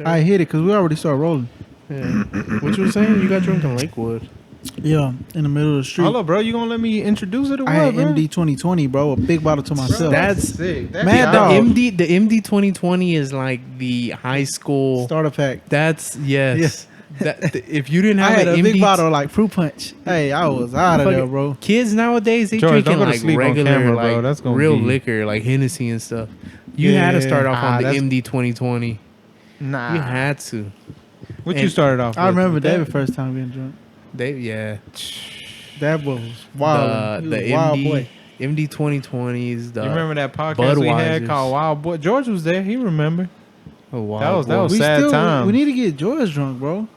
I hit it because we already started rolling. Yeah. What you were saying? You got drunk in Lakewood. Yeah, in the middle of the street. Hold up, bro. You gonna let me introduce it or what, I had bro? MD 2020, bro. A big bottle to myself. That's sick. That's Mad the dog. MD 2020 is like the high school. Starter pack. That's yes. Yes. If you didn't I have had an a MD, big bottle like fruit punch. Hey, I was out of there, fucking- bro. Kids nowadays they George, don't drinking go to like sleep on regular, camera, bro. like That's gonna real be- liquor, like Hennessy and stuff. You had to start off on the that's- MD 2020. Nah. You had to. What you and- started off I with? remember Okay. David first time being drunk. Yeah. That was wild. He was The a wild MD boy. MD 2020 is the. You remember that podcast we had Budweisers. called Wild Boy? George was there. He remember. Oh, wow. That was We sad still time. we need to get George drunk, bro.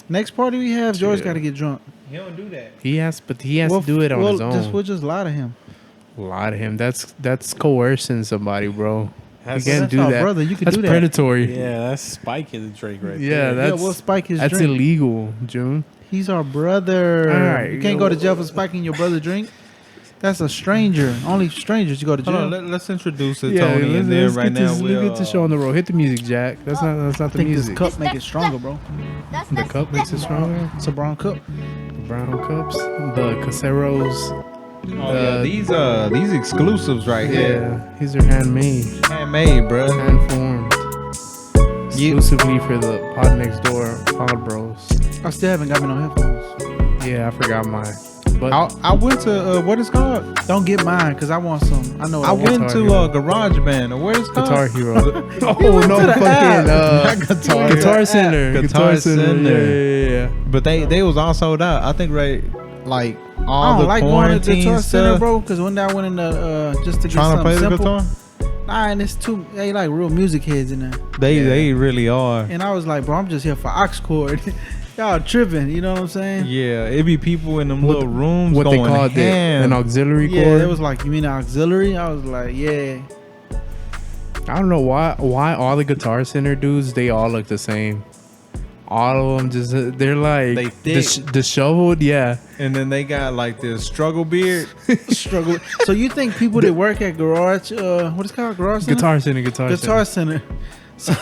Next party we have, George Yeah. got to get drunk. He don't do that. He has to do it on his own. We'll just lie to him. Lie to him. That's coercing somebody, bro. You That's- can't That's do our that. brother. You can That's do that. predatory. Yeah, that's spiking the drink right Yeah, there. that's we'll spike his that's drink. illegal, June. He's our brother. All right, You can't go to jail for spiking your brother's drink. That's a stranger. Only strangers you go to jail. Hold on, let's introduce it, Tony, and then right now let's get the show on the road. Hit the music, Jack. That's not I the think music. this cup make it stronger, bro. The cup makes it stronger. It's a brown cup. The brown cups, the Caseros. Oh, yeah, these exclusives right here, Yeah, these are handmade, handmade, bro. hand formed, exclusively for the Pod Next Door Pod Bros. I still haven't got me no headphones. Yeah, I forgot mine. But I went to what it's called. Don't get mine because I want some. I know what I I want. went to GarageBand or what it's called. Guitar Hero. You Oh went no, to the fucking app. Not Guitar Guitar Hero. Center. Guitar Center. Yeah. But they was all sold out. I think like all I don't the like going to quarantine Guitar Center, stuff. bro. Because one day I went in the just to get Trying to something play the simple. guitar. Nah, and it's too. They like real music heads in there. They really are. And I was like, bro, I'm just here for aux cord. Y'all tripping, you know what I'm saying? Yeah, it be people in them What- little rooms What they going called it, ham. an auxiliary Yeah, cord. it was like, you mean auxiliary? I was like, yeah. I don't know why all the Guitar Center dudes they all look the same. All of them just they're like They thick. disheveled. Yeah, And then they got like this struggle beard. Struggle. So you think people that work at Garage, what is it called? Garage Center? Guitar Center, Guitar Center. So,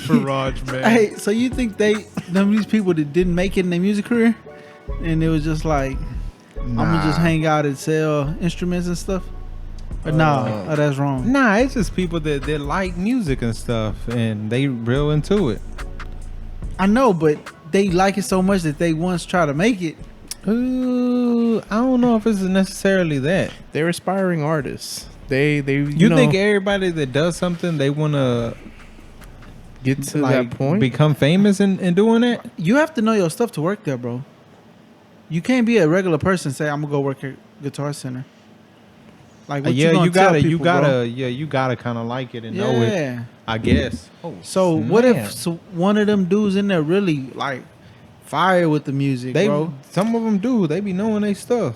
Garage man. hey, so you think these people that didn't make it in their music career, and it was just like, I'm gonna just hang out and sell instruments and stuff? But nah, that's wrong. Nah, it's just people that like music and stuff, and they real into it. I know, but they like it so much that they once try to make it. Ooh, I don't know if it's necessarily that. They're aspiring artists. They You know, think everybody that does something they want to get to like that point. become famous in doing it? You have to know your stuff to work there, bro. You can't be a regular person and say I'm gonna go work at Guitar Center. Like what Yeah, gonna you tell gotta, people, bro? you gotta kind of like it and know it. Yeah. I guess. Oh, So what man. if one of them dudes in there really like fire with the music, They, bro? some of them do. They be knowing they stuff.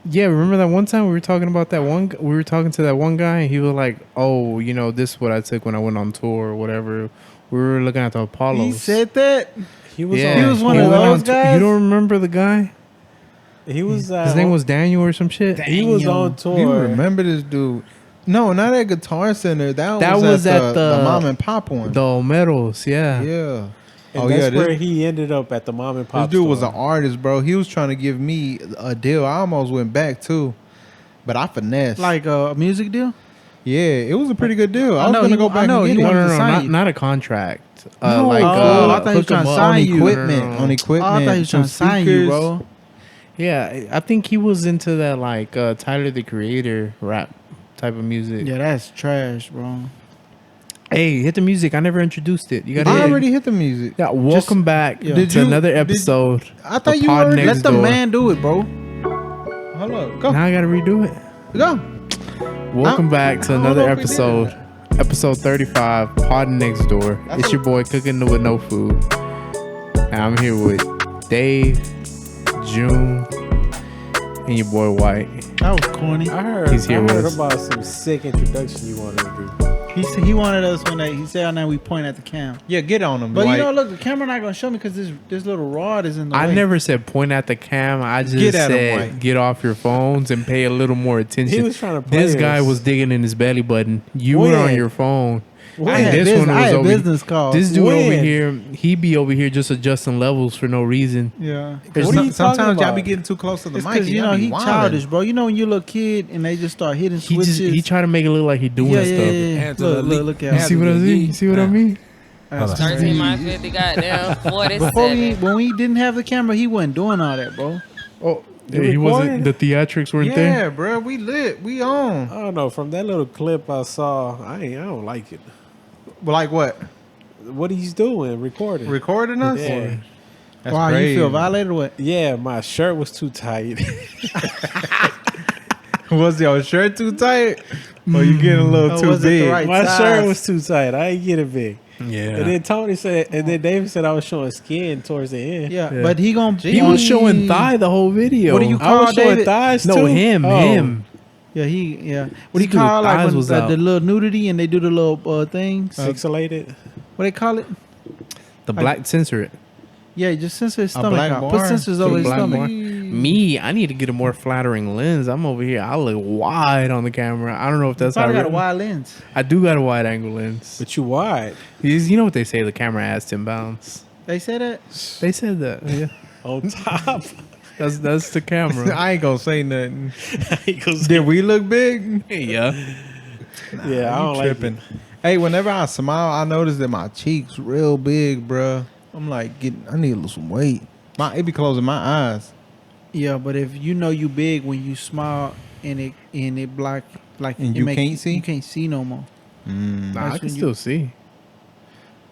Yeah, remember that one time we were talking about that one? We were talking to that one guy, and he was like, "Oh, you know, this is what I took when I went on tour or whatever." We were looking at the Apollos. He said that. He was Yeah, He was one he of went those on tour. guys? You don't remember the guy? He was His name was Daniel or some shit. he was Daniel. on tour. You remember this dude? No, not at Guitar Center. That was at at the the- mom and pop one. The Omeros, yeah. Yeah. And Oh that's yeah. where This, he ended up at the mom and this pop. dude was an store. artist, bro. He was trying to give me a deal. I almost went back too, but I finessed. Like a music deal. yeah, it was a pretty good deal. I I was know, gonna he- go I back know, and he get No, it. wanted no, to no, sign not, you. not a contract. No, I thought he was hook trying 'em to up. sign on you. equipment, No, no, no. on equipment. Oh, I thought he was trying to some sign you, speakers. bro. Yeah, I think he was into that like Tyler the Creator rap type of music. Yeah, that's trash, bro. Hey, hit the music. I never introduced it. You got I to already hit the music. Yeah, welcome back yeah. Did to you- another did- episode. I thought of you Pod already Next Let the Door. man do it, bro. Hold up, go, Now I got to redo it. go. Welcome back to I don't another know if we did episode. Episode 35, Pod Next Door. That's It's your boy cooking with no food. And I'm here with Dave, June, and your boy White. That was corny. I heard. He's here I with heard us. about some sick introduction you wanted to do. He wanted us when he said, "Now we point at the cam." Yeah, get on him. But Dwight. you know, look, the camera not gonna show me because this little rod is in the way. I never said point at the cam. I just Get at 'em, said White. get off your phones and pay a little more attention. He was trying to play This guy us. was digging in his belly button. You were on When? your phone. I had, this business, one I was had over. business calls. This dude over When? here, he be over here just adjusting levels for no reason. yeah. What are you talking Sometimes y'all be about? getting too close to the It's mic. because and you y'all know be he wildin'. childish, bro. You know when you a little kid and they just start hitting He switches. just he try to make it look like he doing yeah, stuff. yeah, yeah. Angela Look, Lee. look You at see what I see? You see what I mean? That's 13 crazy. minus 50, goddamn, 47. Before when we didn't have the camera, he wasn't doing all that, bro. Oh, You he wasn't. recording? The theatrics weren't Yeah, there. bro, we lit. We on. I don't know. From that little clip I saw, I don't like it. Like what? What he's doing, recording. Recording us? Yeah. That's Why crazy. you feel violated or what? Yeah, my shirt was too tight. Was your shirt too tight? Or you getting a little Oh, too was it the big? right my size? shirt was too tight. I ain't get it big. Yeah. And then Tony said, and then David said I was showing skin towards the end. Yeah, Yeah. but he gonna He was showing thigh the whole video. What do you I was call showing David? thighs No, too. him, Oh. him. Yeah, what do you This dude call like thighs when was the out. little nudity and they do the little things? Pixelated. What they call it? The black censor it. Yeah, just censor his stomach black out. bar? Put sensors over his Black stomach. bar. Me, I need to get a more flattering lens. I'm over here. I look wide on the camera. I don't know if that's how. Probably got a really- wide lens. I do got a wide angle lens. But you wide You know what they say? The camera adds 10 pounds. They say that. They said that. Yeah, on top. that's the camera. I ain't gonna say nothing. yeah, Did we look big? yeah. I You don't like tripping. it. Hey, whenever I smile, I notice that my cheeks real big, bruh. I'm like, I need to lose some weight. It be closing my eyes. Yeah, but if you know you big when you smile and it black like And it you can't see? you can't see no more. Nah, I That's can when still see.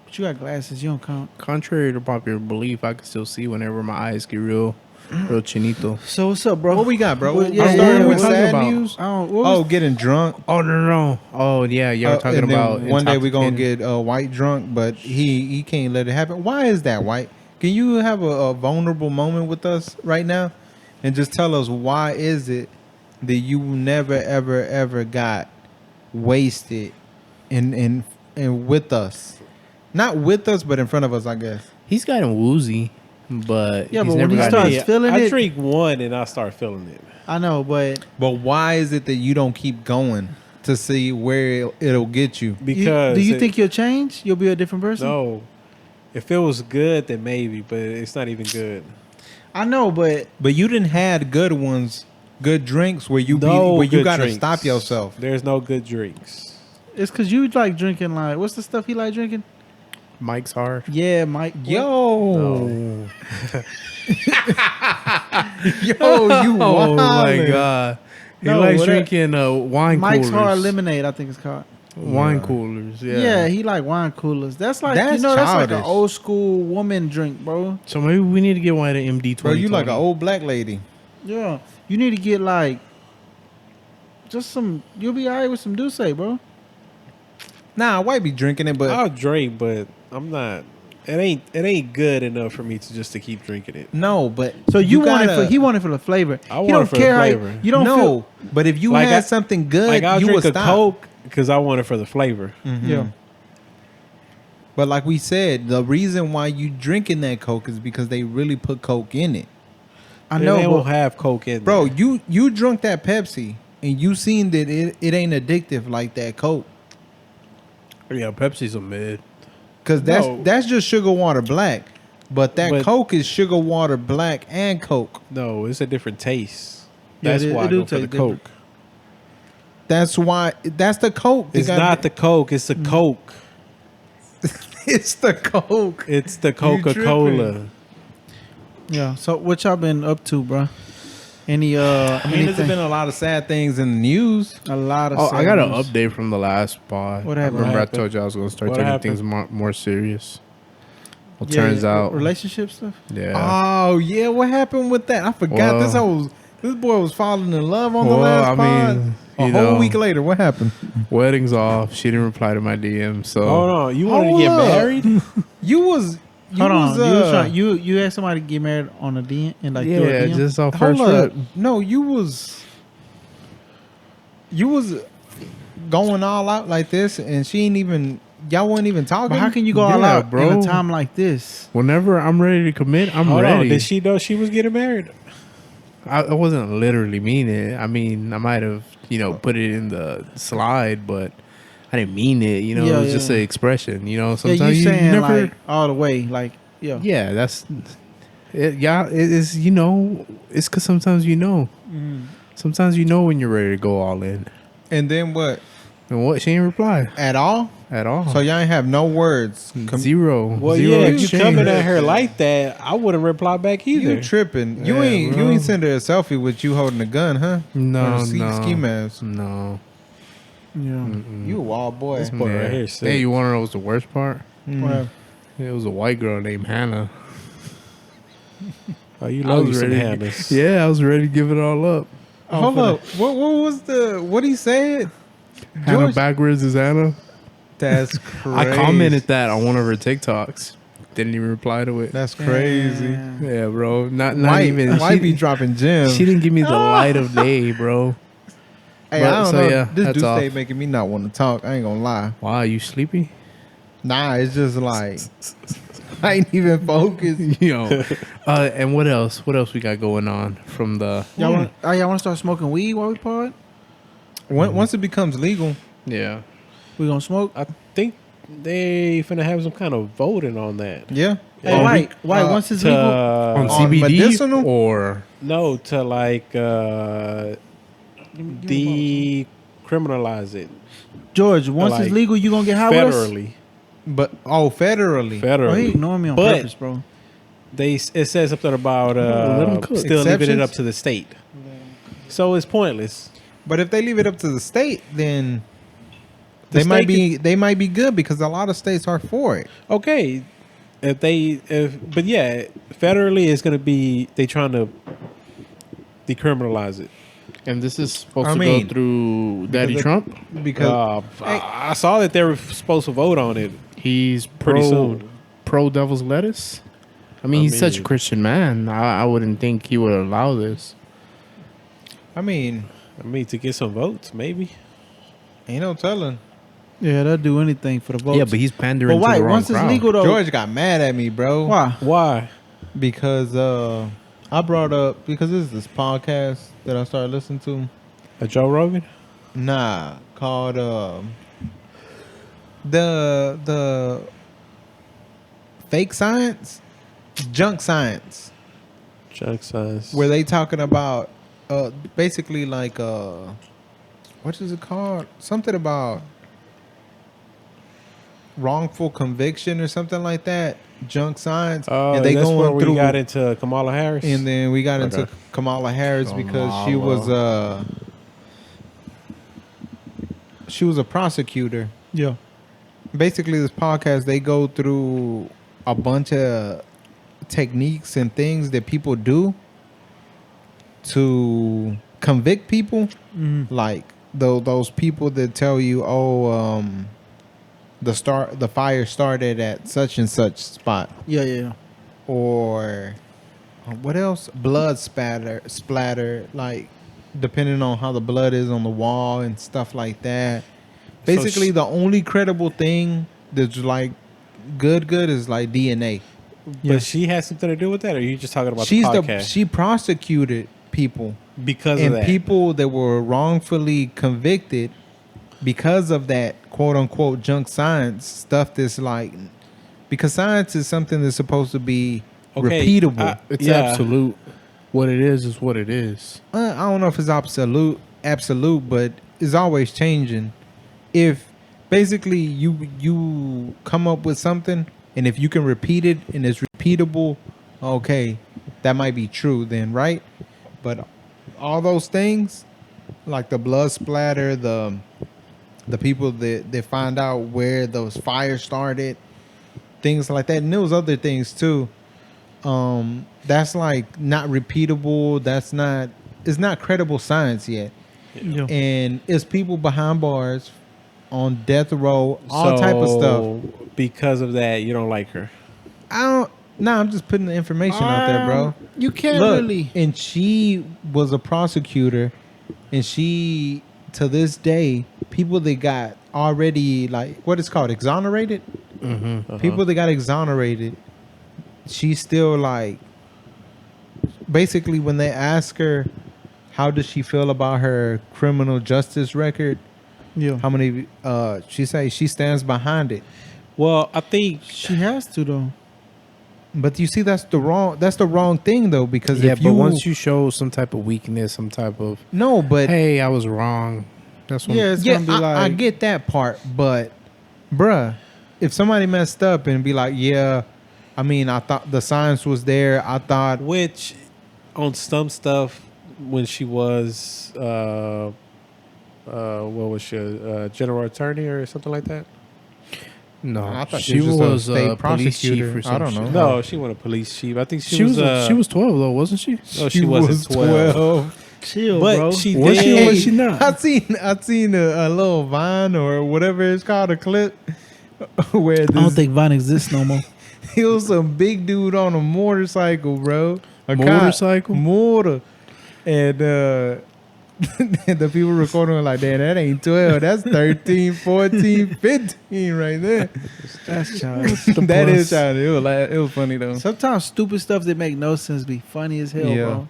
But you got glasses, you don't count. Contrary to popular belief, I can still see whenever my eyes get real chinito. So what's up, bro? What we got, bro? Well, I'm yeah, starting yeah, with what we sad talking about? news. what was- Oh, getting drunk. Oh no! Oh yeah, y'all talking And then about one day we're gonna intoxicated. get White drunk, but he can't let it happen. Why is that, White? Can you have a vulnerable moment with us right now, and just tell us why is it that you never ever ever got wasted in with us, not with us, but in front of us, I guess. He's gotten woozy, but Yeah, he's but when never he gotten starts it. feeling I it, drink one and I start feeling it. I know, but But why is it that you don't keep going to see where it'll get you? Because do you it- think you'll change? You'll be a different person? No. If it was good, then maybe, but it's not even good. I know, but But you didn't had good ones, good drinks where you No where you good gotta drinks. stop yourself. There's no good drinks. it's because you like drinking like what's the stuff he like drinking? Mike's hard. Yeah, Mike. Yo, you Oh my wildin'. god! He No, likes what that- drinking wine Mike's coolers. Hard Lemonade, I think it's called. Wine coolers. Yeah. Yeah, he like wine coolers. That's like That's that's like an childish. old school woman drink, bro. So maybe we need to get one at an MD 20. Bro, you like an old black lady. Yeah, you need to get like just some. You'll be alright with some Douce, bro. Nah, White be drinking it, but I'll drink, but I'm not. It ain't good enough for me to keep drinking it. no, but So you want it gotta- for he want it for the flavor. I he want don't it for the care how flavor. you don't no, feel. but if you Like had I- something good, Like I'll you drink would a stop. Coke because I want it for the flavor. Mhm. Yeah, But like we said, the reason why you drinking that Coke is because they really put Coke in it. I They know, won't but have Coke in Bro, there. you drunk that Pepsi and you seen that it ain't addictive like that Coke. Yeah, Pepsi's a mid. Cause No. that's just sugar water black. But that But- Coke is sugar water black and Coke. No, it's a different taste. Yeah, That's it why I do go for the taste different. Coke. That's why that's the Coke. They It's got- not the Coke. It's the Coke. it's the Coke. It's the tripping. Coca-Cola. yeah. So what y'all been up to, bro? Any I mean, there's anything? been a lot of sad things in the news. a lot of. Oh, I got an news. update from the last pod. What happened? Remember, What I happened? told you I was going to start What taking happened? things more serious. Well, Yeah, turns out, relationship stuff. yeah. Oh yeah, what happened with that? I forgot. Well- This boy was falling in love on the Well, last I pod. mean, A you whole know. week later, what happened? Wedding's off. She didn't reply to my DM. So Hold on. You wanted to Hold get up. married? You was Hold on, was, you was trying, you had somebody get married on a DM and like through a yeah, DM? just our hold first up. trip. No, you was going all out like this, and she ain't even. Y'all wasn't even talking. But how can you go all Yeah, out bro. in a time like this? Whenever I'm ready to commit, I'm Hold ready. on. Did she know she was getting married? I wasn't literally meaning it. I mean, I might have, put it in the slide, but I didn't mean it. You know, Yeah, it was just yeah. an expression. You know, Yeah, sometimes you saying never. like all the way, like yeah. Yeah, that's. It is. You know, it's because sometimes you know. Mm. Sometimes you know when you're ready to go all in. And then what? And what? She ain't reply At all? at all. So y'all ain't have no words. Zero. Well, Zero yeah, if you exchange. coming at her like that, I wouldn't reply back either. You tripping? You Yeah, ain't bro. you ain't send her a selfie with you holding a gun, huh? No, Or the no. ski mask. No. Yeah. You a wild boy. This boy right here sick. Hey, you want to know what's the worst part? Well, It was a white girl named Hannah. Oh, you I love you was some ready. Hannahs. Yeah, I was ready to give it all up. Hold up. What was what he said? Hannah George? backwards is Hannah. That's crazy. I commented that on one of her TikToks. Didn't even reply to it. That's crazy. Yeah, bro. Not White, even. White She, be dropping gems. she didn't give me the light of day, bro. Hey, but- I don't so know. yeah, This that's dude off. stay making me not want to talk. I ain't gonna lie. Wow, you sleepy? Nah, it's just like I ain't even focused. Yo. And what else? What else we got going on from the? y'all want to start smoking weed while we pod? Once it becomes legal, Yeah. We gonna smoke? I think they finna have some kind of voting on that. yeah. Hey, White, once it's legal, On On CBD medicinal? or no, to like decriminalize it George, once like, it's legal, you gonna get high with us? federally. But federally. Oh, he Federally, ignoring me on But- purpose, bro. it says something about let 'em cook. still leaving it Exceptions? up to the state. So it's pointless. But if they leave it up to the state, then The they might state be good because a lot of states are for it. Okay, but yeah, federally it's gonna be they trying to decriminalize it. and this is supposed I to mean, go through Daddy because Trump. Because I saw that they were supposed to vote on it. He's Pretty pro soon. pro Devil's Lettuce. I mean, he's such a mean- Christian man. I wouldn't think he would allow this. I mean, To get some votes, maybe. ain't no telling. Yeah, they'll do anything for the votes. Yeah, but he's pandering but to White, the wrong once it's crowd. legal though, George got mad at me, bro. why? Why? Because I brought up because this is this podcast that I started listening to. A Joe Rogan? Nah, called the fake science, junk science, Junk science. where they talking about basically like what is it called? Something about wrongful conviction or something like that. Junk science, and they that's where going we through. got into Kamala Harris. And then we got into Okay. Kamala Harris because she was a prosecutor. Yeah. Basically, this podcast they go through a bunch of techniques and things that people do to convict people, like those people that tell you, the fire started at such and such spot, Yeah. or what else? Blood splatter, like depending on how the blood is on the wall and stuff like that. Basically, the only credible thing that's like good is like DNA. but she has something to do with that, or are you just talking about She's the podcast? she prosecuted people because of and that. people that were wrongfully convicted because of that quote unquote junk science stuff. That's like, because science is something that's supposed to be Okay, repeatable. It's Yeah. absolute. What it is what it is. I don't know if it's absolute, but it's always changing. If basically you come up with something, and if you can repeat it and it's repeatable, okay, that might be true then, right? But all those things, like the blood splatter, the people that find out where those fires started, things like that, and there was other things too. That's like not repeatable. It's not credible science yet. Yeah. And it's people behind bars on death row, all type of stuff. Because of that, you don't like her. I'm just putting the information out there, bro. You can't Look, really. and she was a prosecutor, and she, to this day, people that got already, like, what is called exonerated, people that got exonerated, she's still like, basically when they ask her how does she feel about her criminal justice record, Yeah. How many? She say she stands behind it. Well, I think She has to though. But you see, that's the wrong thing though, because Yeah, if but once you show some type of weakness, some type of no, but hey, I was wrong. That's when Yeah, it's yeah, gonna be I like get that part, but bruh, if somebody messed up and be like, yeah, I mean, I thought the science was there. I thought, which on some stuff when she was what was she, general attorney or something like that? no, I thought she just was a state a police chief prosecutor. or I something. don't know. No, she wasn't a police chief. I think She was 12 though, wasn't she? No, she wasn't 12. chill, But bro. she Was she did. or was she not? I seen a little Vine or whatever it's called, a clip where I don't this, think Vine exists no more. it was some big dude on a motorcycle, bro. A Motorcycle? motor, and the people recording were like, "Damn, that ain't 12. That's 13, 14, 15 right there." That's childish. That is childish. It was funny though. Sometimes stupid stuff that make no sense be funny as hell, Yeah. bro.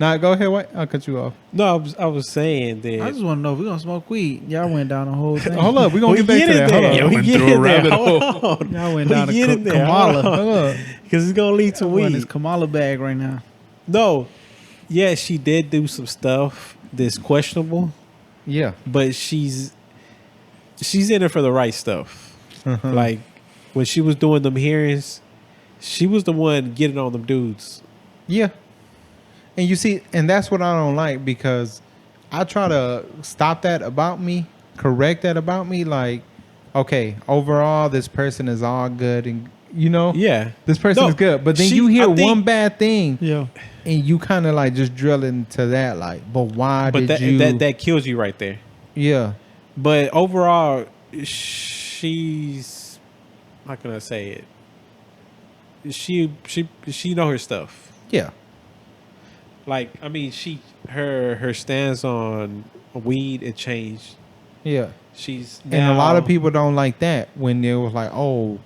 Nah, go ahead. White. I'll cut you off. No, I was saying that. I just want to know if we're gonna smoke weed. Y'all went down the whole thing. Hold up, we gonna get back to that. Hold Yeah, up. we we went get through a in there. rabbit Hold hole. on. Y'all went We down to get in there. Kamala. Hold up. Because it's going to lead to We're in this weed. Kamala bag right now. No. Yeah, she did do some stuff that's questionable, Yeah. but she's in it for the right stuff. Uh-huh. Like, when she was doing them hearings, she was the one getting on them dudes. Yeah. And you see, and that's what I don't like, because I try to stop that about me, correct that about me. Like, okay, overall, this person is all good, and Yeah. this person No, is good. But then she- you hear I think- one bad thing, Yeah. and you kind of like just drill into that, like, but why But did you? that kills you right there. Yeah. But overall, she's, how can I say it? She know her stuff. Yeah. Like, I mean, her stance on weed, it changed. Yeah. She's And a lot of now- people don't like that when they was like, oh,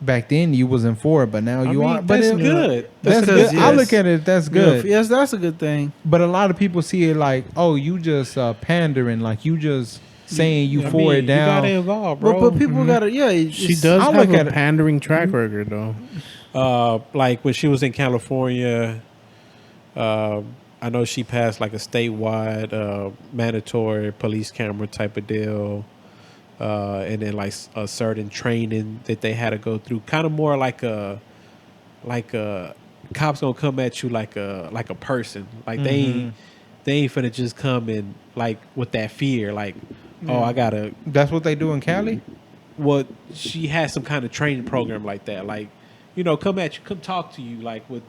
back then you wasn't for it, but now I you mean, are. But that's it- good. That's Because, good. I yes. look at it. That's Yeah, good. yes, that's a good thing. But a lot of people see it like, oh, you just pandering, like you just saying you I for mean, it down. You got involved, bro. But people gotta, She does I have look at a it- pandering track record though. Like when she was in California, I know she passed like a statewide mandatory police camera type of deal, and then like a certain training that they had to go through. Kind of more like a cops gonna come at you like a person. Like they ain't finna just come in like with that fear. Like, oh, I gotta. That's what they do in Cali. Well, she has some kind of training program like that. Like, come at you, come talk to you, like with.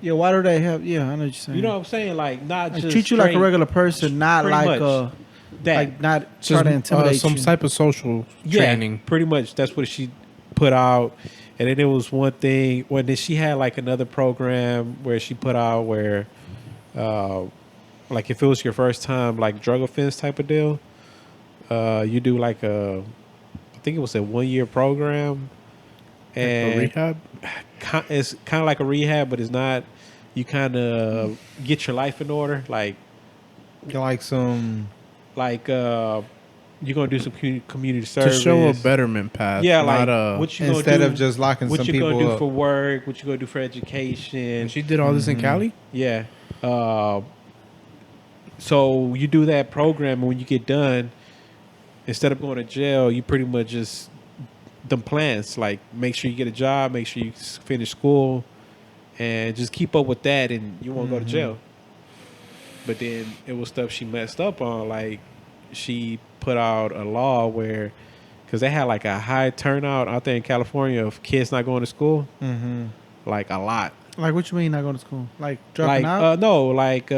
Yeah, why do they have? Yeah, I know what you're saying. You know what I'm saying? Like, not Like, just treat you like a straight- regular person, not pretty like much. that. like not Just, try to intimidate some you. type of social Yeah, training. pretty much. That's what she put out. And then there was one thing when then she had like another program where she put out where, like if it was your first time like drug offense type of deal, you do like I think it was a 1-year program, and A rehab. it's kind of like a rehab, but it's not. You kind of get your life in order, like Like some. you're gonna do some community service To show a betterment path. Yeah, not like a, what you gonna Instead do, of just locking what some you people gonna do up. for work, what you gonna do for education. she did all this in Cali. Yeah. So you do that program, and when you get done, instead of going to jail, you pretty much just them plans. Like make sure you get a job, make sure you finish school, and just keep up with that, and you won't go to jail. But then it was stuff she messed up on. Like she put out a law where, because they had like a high turnout out there in California of kids not going to school, Mm-hmm. like a lot. Like what you mean not going to school? Like dropping Like out? no, like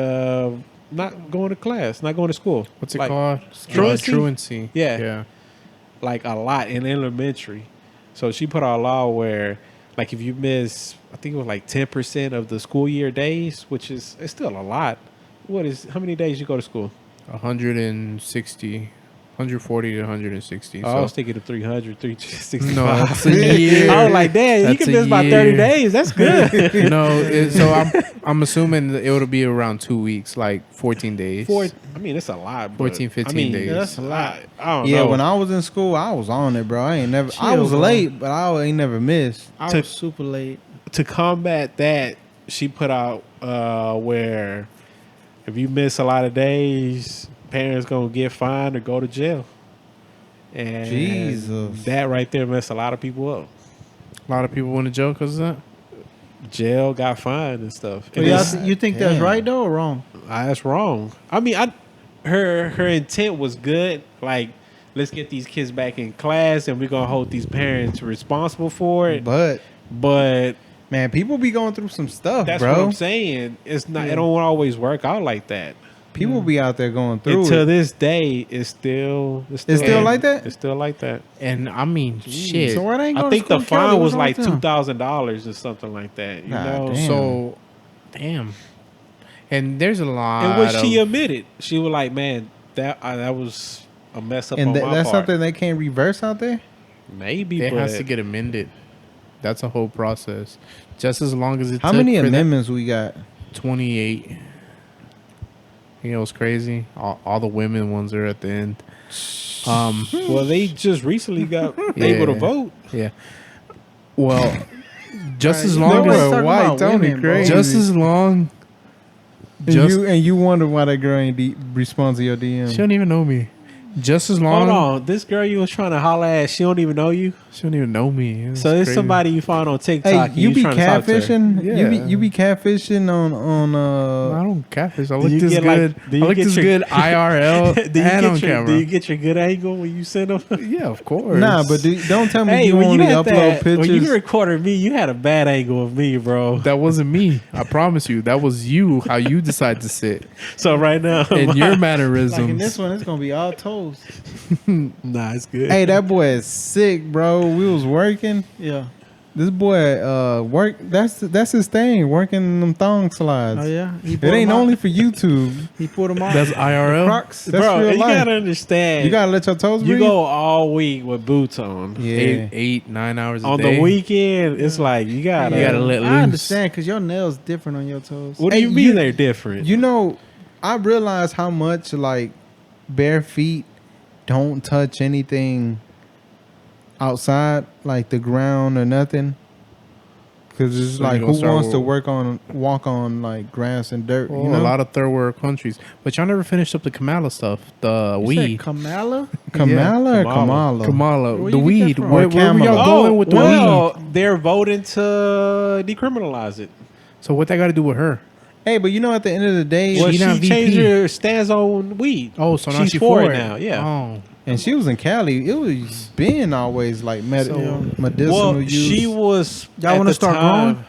not going to class, not going to school. What's it Like, called? Truancy? Truancy. Yeah. Yeah. Like a lot in elementary. So she put out a law where, like, if you miss, I think it was like 10% of the school year days, which is it's still a lot. How many days you go to school? 160. 140 to 160. I was thinking of 300, 365. No, that's a year. I was like, damn, you That's can a miss about 30 year. days. That's good. So I'm assuming that it would be around 2 weeks, like 14 days. I mean, it's a lot. But, 14, 15 I mean, days. Yeah, that's a lot. I don't Yeah, know. when I was in school, I was on it, bro. I ain't never. I Chill, was bro. late, but I ain't never missed. I To- was super late. To combat that, she put out where if you miss a lot of days, parents gonna get fined or go to jail. And Jesus. that right there messed a lot of people up. A lot of people went to jail because of that. Jail, got fined and stuff. But And y'all it's- you think that's Damn. right though or wrong? that's wrong. I mean, her intent was good. Like, let's get these kids back in class, and we're gonna hold these parents responsible for it. But But man, people be going through some stuff, that's bro. what I'm saying. It's not. It don't always work out like that. People be out there going through Until it. this day, it's still still like that? It's still like that. And I mean, shit. So why they ain't I going think to the school, Kelly? fine was What's wrong like with them? $2,000 or something like that. You God know. damn. So, damn. And there's a lot. And what she of, admitted, she was like, "Man, that was a mess up And on my that's part." something they can't reverse out there. Maybe, it but has to get amended. That's a whole process. Just as long as it How took many for that amendments we got? 28. You know what's crazy? All the women ones are at the end. well, they just recently got able to Yeah. vote. Yeah. Well, just as Right, long nobody's as talking white, about Tony women, bro. crazy. just as long. And you wonder why that girl ain't respond to your DM. She don't even know me. Just as long. Hold on, this girl you was trying to holler at, she don't even know you. She don't even know me. It's So it's crazy. somebody you find on TikTok. Hey, and you be trying to talk to her. catfishing? Yeah. You be catfishing on I don't catfish. I look you this get, like- good. do I you look get this your- good IRL do you and on get your, camera. do you get your good angle when you send them? Yeah, of course. Nah, but don't tell me Hey, you when only had upload that, pictures. when you recorded me, you had a bad angle of me, bro. that wasn't me. I promise you. That was you. How you decide to sit So right now, and your Like in mannerisms. this one, it's gonna be all toes. nah, it's good. Hey, that boy is sick, bro. We was working. Yeah. This boy work. That's his thing. Working them thong slides. Oh yeah. He It ain't only for YouTube. He pulled them off. That's IRL. Crocs. That's bro, real you life. gotta understand. You gotta let your toes you breathe. go all week with boots on. Yeah. 9 hours a On day. the weekend, it's like you gotta. You gotta let loose. I understand because your nails different on your toes. What do Hey, you mean you- they're different? You know, I realize how much like bare feet don't touch anything outside, like the ground or nothing. Cause it's So you like gonna who start wants to with- walk on like grass and dirt? Oh, You know, a lot of third world countries. But y'all never finished up the Kamala stuff. The You weed. said Kamala? Kamala or Kamala. Kamala. Kamala. Where the you get that weed. from? Where Or were y'all Kamala. going with the weed? well, they're voting to decriminalize it. So what that got to do with her? Hey, but you know, at the end of the day, Well, She she not changed VP. her stance on weed. Oh, so now she's she for for it it now. Yeah. Oh. and she was in Cali. It was been always like So- medicinal Well, use. she was. Y'all at wanna the start time-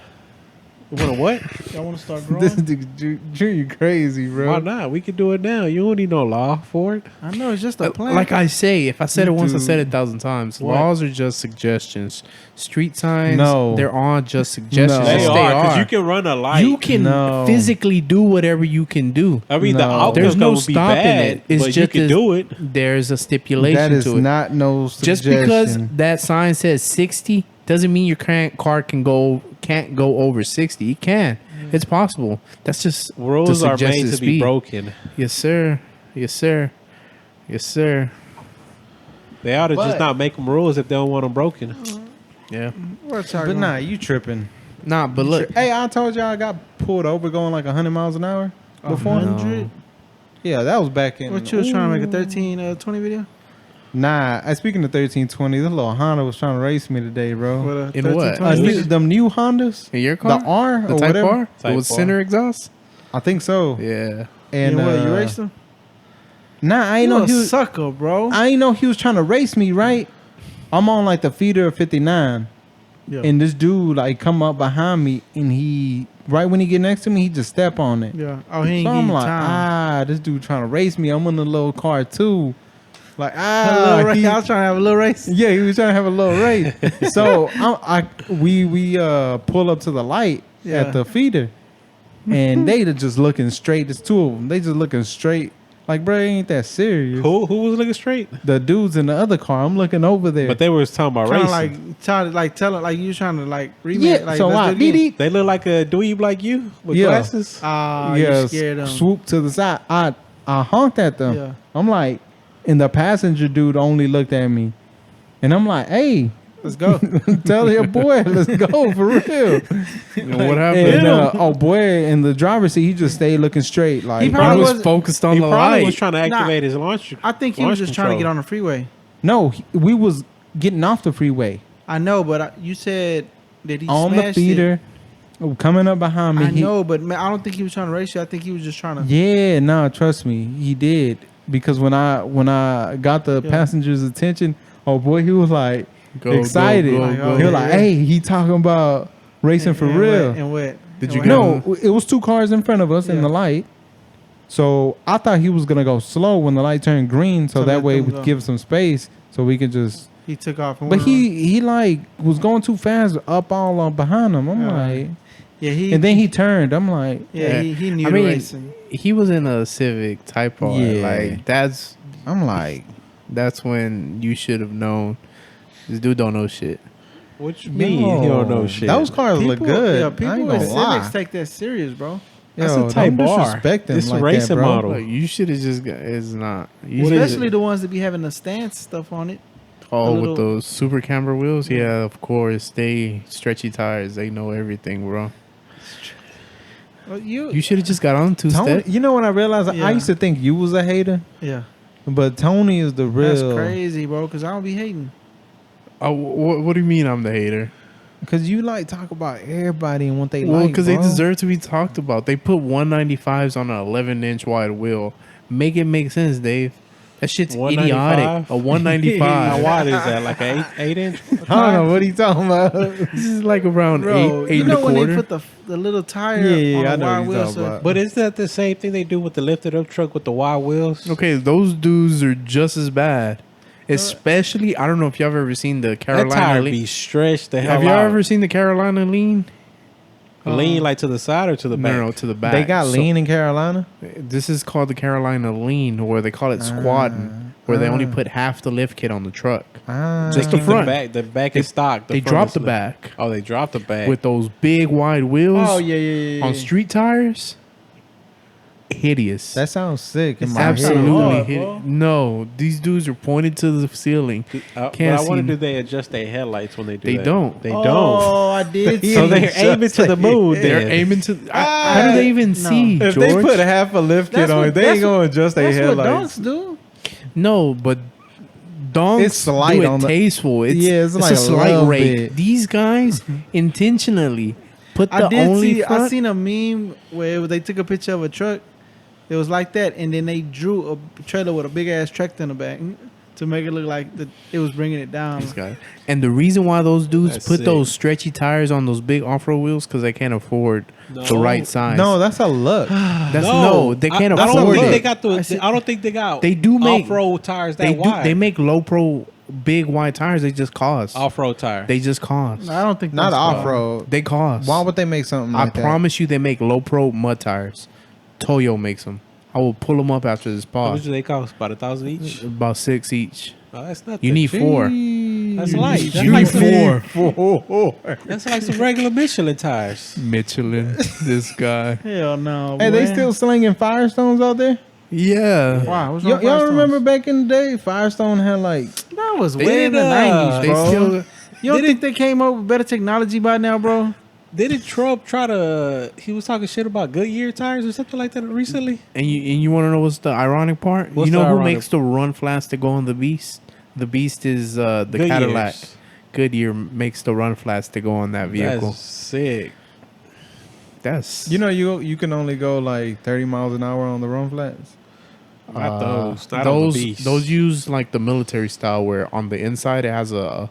Want to what? Y'all want to start This growing? nigga Junior crazy, bro. Why not? We could do it now. You don't need no law for it. I know it's just a plan. Like I say, if I said it once, I Dude. said it 1,000 times. What? Laws are just suggestions. Street signs, No. they're on just suggestions. No. Yes, They they are because are. you can run a light. You can No. physically do whatever you can do. I mean, the No. outcome's There's no gonna be stopping bad, it. It's but you just can as- do it. There's a stipulation That is to it. not no Just suggestion. because that sign says 60 doesn't mean your car can't go over 60. It can. It's possible. That's just Rules the are made suggested to be speed. broken. Yes, sir. Yes, sir. Yes, sir. They ought to But- just not make them rules if they don't want them broken. Yeah. but nah, you tripping. Nah, but look. Hey, I told y'all I got pulled over going like 100 miles an hour before. 100? Yeah, that was back in. What you was trying to make a 13, 20 video? Nah, speaking of 1320, this little Honda was trying to race me today, bro. What, a In 13, what? 20? Them new Hondas, In your car? the R The or Type whatever. R? Type With R. center exhaust? I think so. Yeah. And And what, you raced him? Nah, I ain't You know a he was. sucker, bro. I ain't know he was trying to race me. Right? I'm on like the feeder of 59, Yeah. and this dude like come up behind me, and he right when he get next to me, he just step on it. Yeah. Oh, he ain't So give I'm you like, time. this dude trying to race me. I'm in the little car too. Like, A little race. he- I was trying to have a little race. yeah, he was trying to have a little race. So we pull up to the light Yeah. at the feeder, and they just looking straight. There's two of them. They just looking straight. Like, bro, it ain't that serious. Who was looking straight? The dudes in the other car, I'm looking over there. But they were talking about Trying racing. to tell it like you trying to like remake. yeah, Like, so let's I do it again. did it. They look like a dweeb like you with Yeah. glasses. Ah, Yeah, you scared them. swoop to the side. I honked at them. Yeah. I'm like, and the passenger dude only looked at me, and I'm like, hey, Let's go. tell your boy, let's go for real. What happened? And boy, in the driver's seat, he just stayed looking straight. Like, He I probably was was- focused on He the probably light. was trying to Nah. activate his launch. I think he was just trying to get on the freeway. no, we was getting off the freeway I know, but you said that he on the smashed feeder, coming up behind me. I he- know, but man, I don't think he was trying to race you. I think he was just trying to. Yeah, no, trust me, he did. Because when I got the Yeah. passenger's attention, oh boy, he was like Go, excited. go, go, Like, go. oh, He was yeah. like, "Hey, he talking about racing for and real." What, and what? Did and you what get happened? No, it was two cars in front of us in Yeah. the light. So I thought he was gonna go slow when the light turned green, so So that let way them we go. could give some space so we could just. He took off. And But went around. he like was going too fast up all behind him. I'm Yeah. like, Yeah, he. and then he turned. I'm like, Yeah, he knew I the mean, racing. he was in a Civic Type R. Yeah. Like that's when you should have known. This dude don't know shit. What you mean? He don't know shit. Those cars look good. Yeah, I people ain't with gonna lie. Civics take that serious, bro. That's Yo, a Type don't R. disrespect them It's a like racing that, bro. model. Like you should have just. It's not. You What is Especially it? the ones that be having the stance stuff on it. Oh, little- with those super camber wheels? Yeah, of course. They stretchy tires. They know everything, bro. Well, You should have just got on two Tony, step. you know what I realized? Yeah. I used to think you was a hater, yeah, but Tony is the real. that's crazy, bro. Because I don't be hating. Oh, what do you mean I'm the hater? Because you like talk about everybody and what they Well, like. because they bro. deserve to be talked about. They put 195s on an 11-inch wide wheel. Make it make sense, Dave. That shit's 195? idiotic. A 195. How wide is that? Like an 8-inch? I don't know what he talking about. This is like around Bro, 8 you and know a when they quarter. put the little tire Yeah, on I the know wide what wheel, you're talking so about. But is that the same thing they do with the lifted up truck with the wide wheels? Okay, those dudes are just as bad. Especially, I don't know if y'all have ever seen the That Carolina tire Lean. be stretched the hell Have y'all out. ever seen the Carolina Lean? Lean like to the side or to the back? No, to the back. They got So- lean in Carolina. This is called the Carolina Lean, or they call it squatting, where they only put half the lift kit on the truck. Ah, Just They the keep front. The back is stock. They front drop is the li- back Oh, they dropped the back. with those big wide wheels Oh yeah. on street tires. Hideous. that sounds sick. In It's my head. absolutely hard, hideous. bro. No, these dudes are pointed to the ceiling. But Can't I wonder, see- do they adjust their headlights when they do They that? don't. They don't. Oh, I did. Yeah. So see. they're aiming to the moon. They're Then. aiming to. How do they even No. see, If George? they put a half a lift kit That's on what- it, they that's ain't gonna adjust their That's what headlights. donks do. No, but donks It's slight do it on the- tasteful. It's, Yeah, it's like a a slight little rate. bit. These guys intentionally put the I did only see. front. I seen a meme where they took a picture of a truck. It was like that, and then they drew a trailer with a big ass tractor in the back to make it look like it was bringing it down. These guys. And the reason why those dudes That's put sick. those stretchy tires on those big off-road wheels because they can't afford the No. right size. No, that's a look. that's no. They can't I don't afford think it. they got I see- I don't think they got. They do make- off-road tires that They do. wide. They make low pro big wide tires. They just cost. off-road tire. They just cost. I don't think Not that's off road. They cost. Why would they make something I like that? promise you, they make low pro mud tires. Toyo makes them. I will pull them up after this How pod. much do they cost? About 1,000 each. About 6 each. Oh, that's not. You need 4. That's light. That's You like need some, 4. That's like some regular Michelin tires. Michelin. This guy. Hell no. Hey, they boy. still slinging Firestones out there? Yeah. Wow. What's wrong with Y'all Firestones? remember back in the day, Firestone had like That was They way in the did, 90s, They bro. still. You don't think they came up with better technology by now, bro? Didn't Trump try to? He was talking shit about Goodyear tires or something like that recently. And you want to know what's the ironic part? What's you know the who ironic- makes the run flats to go on the Beast? The Beast is the Cadillac. Goodyears. Goodyear makes the run flats to go on that vehicle. That's sick. That's you can only go like 30 miles an hour on the run flats. Not those. Not on the Beast. those use like the military style where on the inside it has a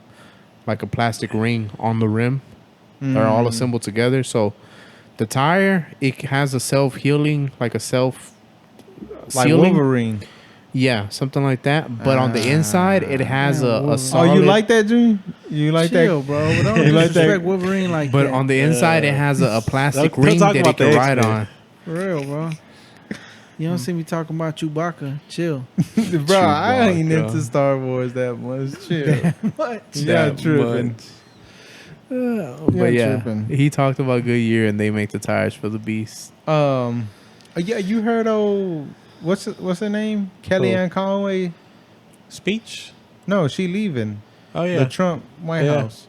like a plastic ring on the rim. They're all assembled together. So the tire it has a self healing like a self Like sealing. Wolverine. Yeah, something like that. But on the inside it has a solid. Oh, you like that, Junior? You like Chill, that? bro. But don't You like that? disrespect Wolverine like But that. on the inside it has a plastic Don't ring talk that about it can the ride X-Men. on. For real, bro. You don't see me talking about Chewbacca. Chill. Bro, I ain't Chewbacca. into Star Wars that much. Chill. What? Yeah, That tripping. much. But yeah, tripping. he talked about Goodyear and they make the tires for the Beast. Yeah, you heard what's her name? Kellyanne Conway. Speech? No, she leaving Oh, yeah. the Trump White Yeah. House.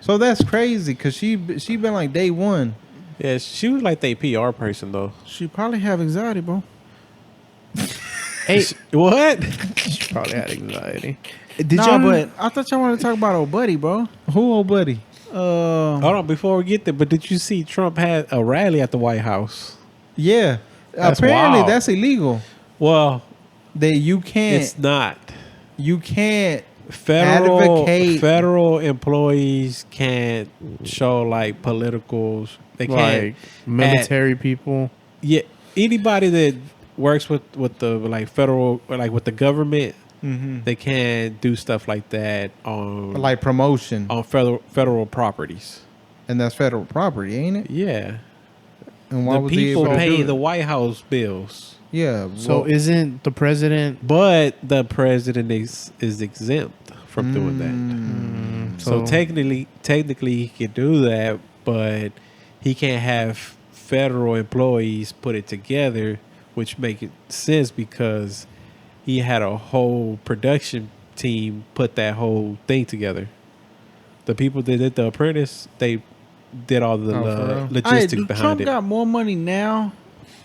So that's crazy because she been like day one. Yeah, she was like the PR person, though. She probably have anxiety, bro. Hey, What? she probably had anxiety. Did Nah, y'all? but I thought y'all wanted to talk about old buddy, bro. Who old buddy? Hold on, before we get there, but did you see Trump had a rally at the White House? Yeah, That's apparently wild. that's illegal. Well, That you can't it's not. advocate. Federal employees can't show like politicals. They can't. Like military people. Yeah, anybody that works with the like federal or like with the government, they can't do stuff like that on like promotion, on federal properties. and that's federal property, ain't it? Yeah, And why the was he people able to pay do the it? White House bills, Yeah. So well, isn't the president? but the president is exempt from doing that. So technically he can do that, but he can't have federal employees put it together, which make it sense because he had a whole production team put that whole thing together. The people that did The Apprentice, they did all the Oh, for real? logistics do behind Trump it. got more money now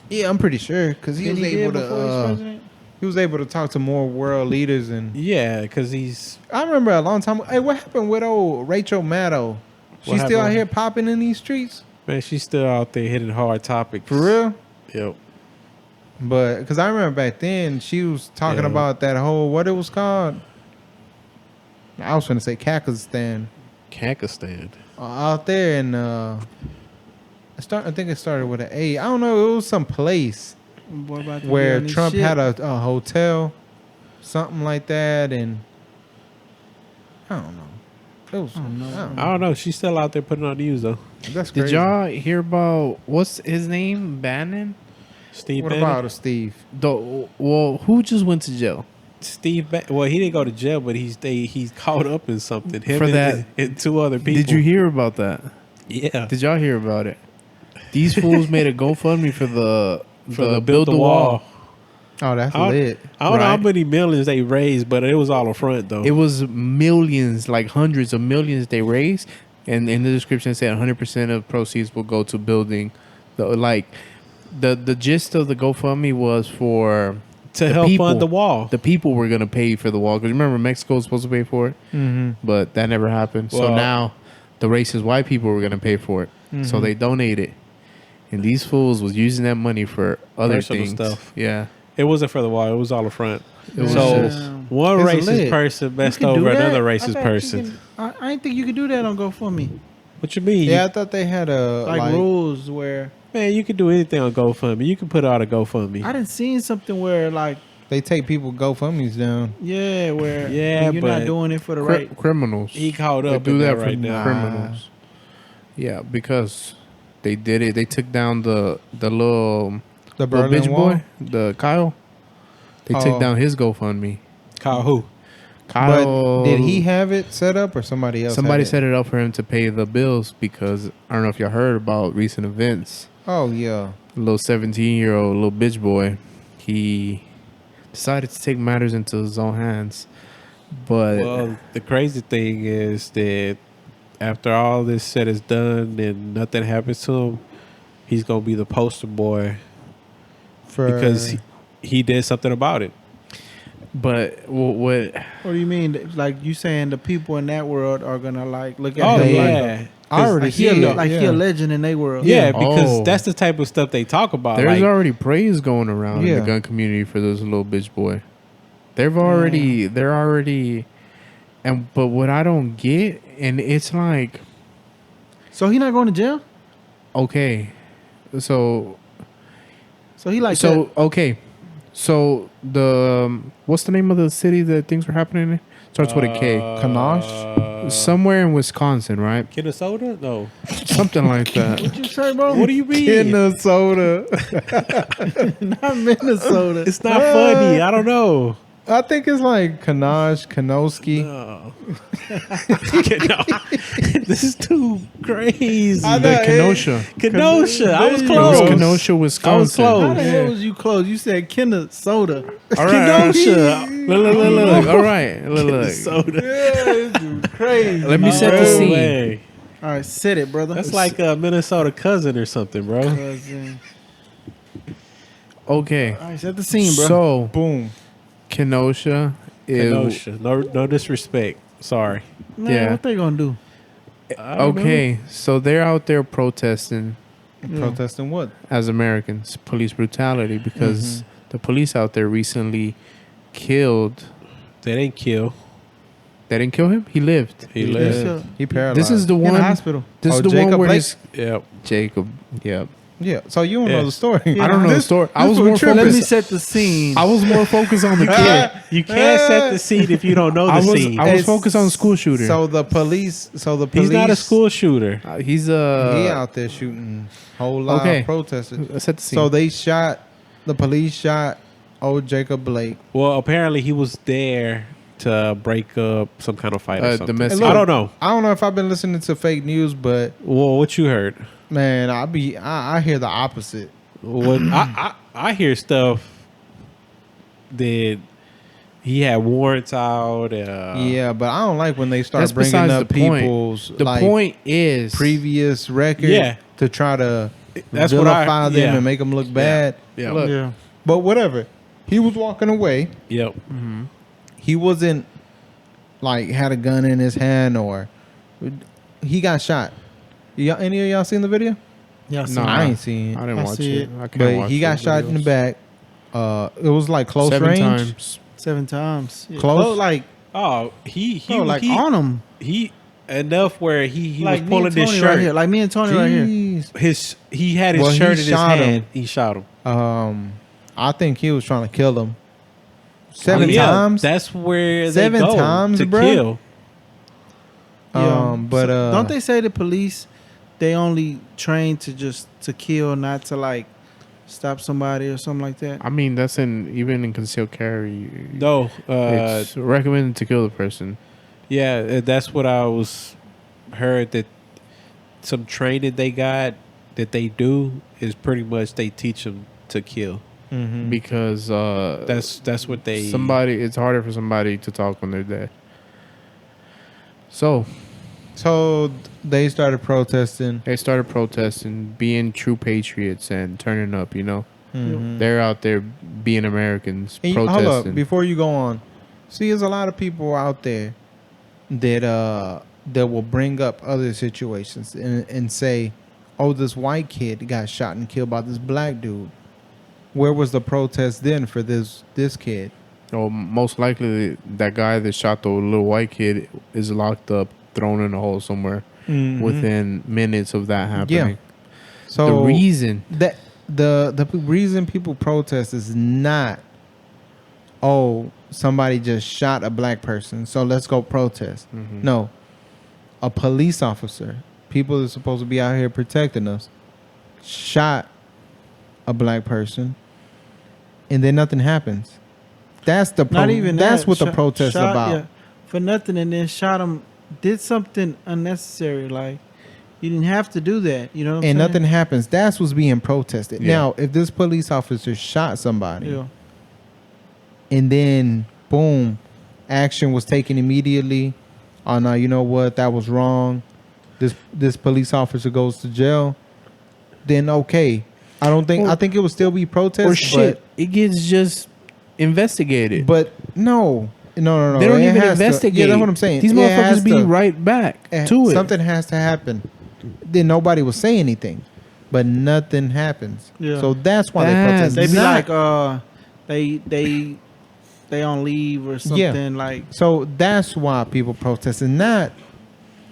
yeah, I'm pretty sure because he than was he did able before he was to. president? He was able to talk to more world leaders, and Yeah, because he's I remember a long time. Hey, what happened with old Rachel Maddow? She's What still out happened? here popping in these streets man, she's still out there hitting hard topics. for real. Yep. But because I remember back then she was talking Yeah. about that whole what it was called. I was going to say Kazakhstan Kakistan. out there in. I think it started with an A. I don't know. It was some place Boy, about to be where on this Trump shit. had a hotel, something like that, and I don't know. It was. I don't know. I don't know. She's still out there putting on news though. That's crazy. Did y'all hear about what's his name? Bannon. Steve What Bannon. about Steve? Well, who just went to jail? Well, he didn't go to jail, but he's caught up in something. Him For and, that- and two other people. Did you hear about that? Yeah. Did y'all hear about it? These fools made a GoFundMe for the Build the Wall. Oh, that's I- lit. I don't know how Right. many millions they raised, but it was all a front though. It was millions, like hundreds of millions they raised, and in the description it said 100% of proceeds will go to building the gist of the GoFundMe was for to the help people. fund the wall. The people were gonna pay for the wall because remember Mexico was supposed to pay for it, Mm-hmm. but that never happened. So Well- now the racist white people were gonna pay for it, so they donated, and these fools was using that money for other Personal things. stuff. Yeah, It wasn't for the wall. It was all a front. It was so just- one It's racist lit. person messed You can do over that? another I racist thought you person. can- I didn't think you could do that on GoFundMe. What you mean? Yeah, I thought they had a Like rules where Man, you can do anything on GoFundMe. You can put out a GoFundMe. I didn't see something where like they take people GoFundMe's down. where Yeah, you're but not doing it for the right. criminals. He caught They up do in that that for right now. criminals. Yeah, because they did it. They took down the little The little Berlin bitch Wall. boy, the Kyle. They Oh. took down his GoFundMe. Kyle who? Kyle, But did he have it set up or somebody else? Somebody had set it up for him to pay the bills because I don't know if y'all heard about recent events. Oh yeah. A little 17-year-old little bitch boy, he decided to take matters into his own hands. But Well, the crazy thing is that after all this said is done and nothing happens to him, he's gonna be the poster boy For because he did something about it. what What do you mean? Like you saying the people in that world are gonna like look at Oh him yeah, I already like he see a, it. like he Yeah. a legend in their world. yeah, because Oh. that's the type of stuff they talk about. there's Like, already praise going around in Yeah. the gun community for this little bitch boy. They're already, but what I don't get, and it's like, So he not going to jail. okay, so So he like okay, so the what's the name of the city that things were happening in? Starts with a K. Kanash? somewhere in Wisconsin, right? Minnesota? No. Something like that. What you say, bro? What do you mean? Minnesota. Not Minnesota. It's not funny. I don't know. I think it's like Kanowski. No. No. This is too crazy. I The know, Kenosha. Kenosha. I was There you It was close. Kenosha, Wisconsin. close. How the hell was you close? You said Minnesota. All right. Kenosha. Look. All right. Look. Minnesota. Yeah, this dude crazy. Let me set the No scene. way. All right, set it, brother. That's like a Minnesota cousin or something, bro. Cousin. Okay. All right, set the scene, bro. So, Boom. Kenosha is Kenosha. No disrespect. Sorry. Man, yeah. what they gonna do? I don't know. okay. So they're out there protesting Protesting what? as Americans, police brutality, because the police out there recently killed. They didn't kill. They didn't kill him. He lived. He Yeah, lived. so- He paralyzed. This is the in one. the hospital. This is Oh, the Jacob one where Blake? his Yep. Jacob. Yep. Yeah. So you don't Yeah. know the story. I don't know the story. I was more Let me focused. set the scene. I was more focused on the kid. You can't set the scene if you don't know the I was scene. I was focused on the school shooter. So the police. He's not a school shooter. He's He out there shooting whole lot okay. of protesters. Let's set the scene. So they shot. The police shot old Jacob Blake. Well, apparently he was there to break up some kind of fight or something. domestic- I don't know. I don't know if I've been listening to fake news, but Well, what you heard? man, I hear the opposite. What I hear stuff that he had warrants out. Yeah, but I don't like when they start That's bringing besides up the point. people's the like point is previous record Yeah. to try to That's what I- vilify them yeah. and make them look bad. Yeah. Look. yeah. But whatever. He was walking away. Yep. He wasn't like had a gun in his hand or he got shot. Y'all, any of y'all seen the video? Yeah, No, I ain't seen I it. didn't I watch see it. it. I can't But watch he got those shot in the videos. back. It was like close 7 range. times. 7 times. Yeah, Close? like Oh, he like he, on him. he enough where he Like was me and pulling his Tony shirt. right here. Like me and Tony right here. Jeez. He had his Well, he shirt in his shot him. hand. He shot him. I think he was trying to kill him. 7 Yeah, times. That's where 7 they go times, to bruh? kill. But don't they say the police they only train to kill, not to like stop somebody or something like that? I mean, that's even in concealed carry. No, It's recommended to kill the person. yeah, that's what I was heard that some training they got that they do is pretty much they teach them to kill. Mhm. Because That's what they it's harder for somebody to talk when they're dead. So So they started protesting. they started protesting, being true patriots and turning up. Mhm. They're out there being Americans, And protesting. hold up, before you go on. See, there's a lot of people out there that will bring up other situations and say, "Oh, this white kid got shot and killed by this black dude." Where was the protest then for this kid? Oh, most likely that guy that shot the little white kid is locked up, thrown in a hole somewhere within minutes of that happening. So The reason that the reason people protest is not, oh, somebody just shot a black person, so let's go protest. No, a police officer, people that are supposed to be out here protecting us, shot a black person, and then nothing happens. That's the Not even that's that. what the Shot- protest shot, about. yeah, for nothing, and then shot him. Did something unnecessary. Like you didn't have to do that. You know what I'm And saying? nothing happens. That's what's being protested. Yeah. Now, if this police officer shot somebody, Yeah. and then boom, action was taken immediately. Oh no, you know what? That was wrong. This police officer goes to jail. Then okay, I don't think. Or- I think it would still be protest. or shit, it gets just investigated. But no. They they don't even investigate. Yeah, that's what I'm saying. These It has motherfuckers be to- right back eh, to it. Something has to happen. Then nobody will say anything, but nothing happens. Yeah. So that's why they That's- protest. They be Not- like, they on leave or something. Yeah. Like So that's why people protest, and not,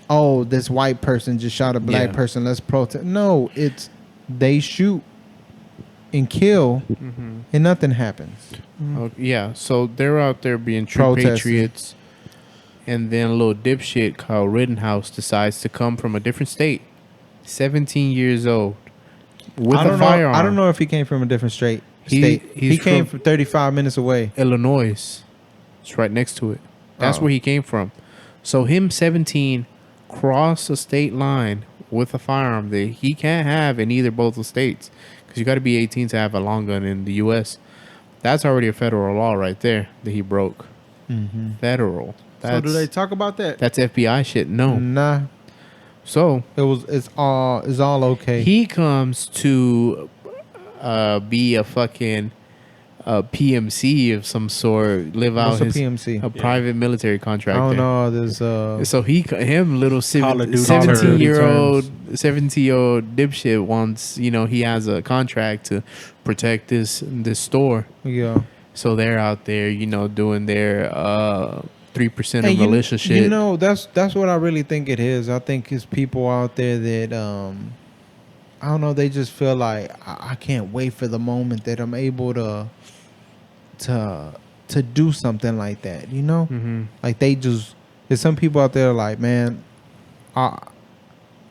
oh, this white person just shot a black Yeah. person, let's protest. No, it's they shoot and kill, and nothing happens. Yeah, so they're out there being true Protesting. patriots and then a little dipshit called Rittenhouse decides to come from a different state, 17 years old, with a firearm. I don't know if he came from a different state. He's He came from 35 minutes away. Illinois. It's right next to it. That's Oh. where he came from. So him 17 cross a state line with a firearm that he can't have in either both the states, because you got to be 18 to have a long gun in the U.S. That's already a federal law right there that he broke. Mm-hmm. Federal. So do they talk about that? That's FBI shit. No. Nah, So it's all okay. he comes to be a fucking PMC of some sort, live out What's a his PMC? a private military I contractor. don't know. There's So him little Call of Duty 17-year-old dipshit wants, he has a contract to protect this store. yeah. So they're out there, doing their 3% Hey, of militia shit. You know, that's what I really think it is. I think it's people out there that I don't know. They just feel like I can't wait for the moment that I'm able to do something like that. You know, like there's some people out there like, man, I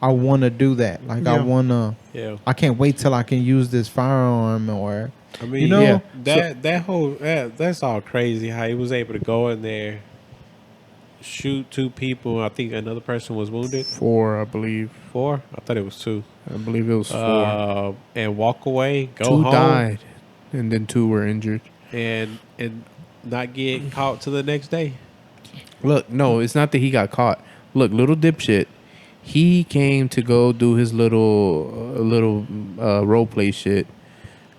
want to do that. Like I Yeah. want to. Yeah. I can't wait till I can use this firearm or. I mean, You know, yeah. that's all crazy. How he was able to go in there, shoot 2 people. I think another person was wounded. 4, I believe. 4? I thought it was 2. I believe it was 4. And walk away, go 2 home, died, and then 2 were injured. and not get caught till the next day. Look, no, it's not that he got caught. Look, little dipshit, he came to go do his little role play shit,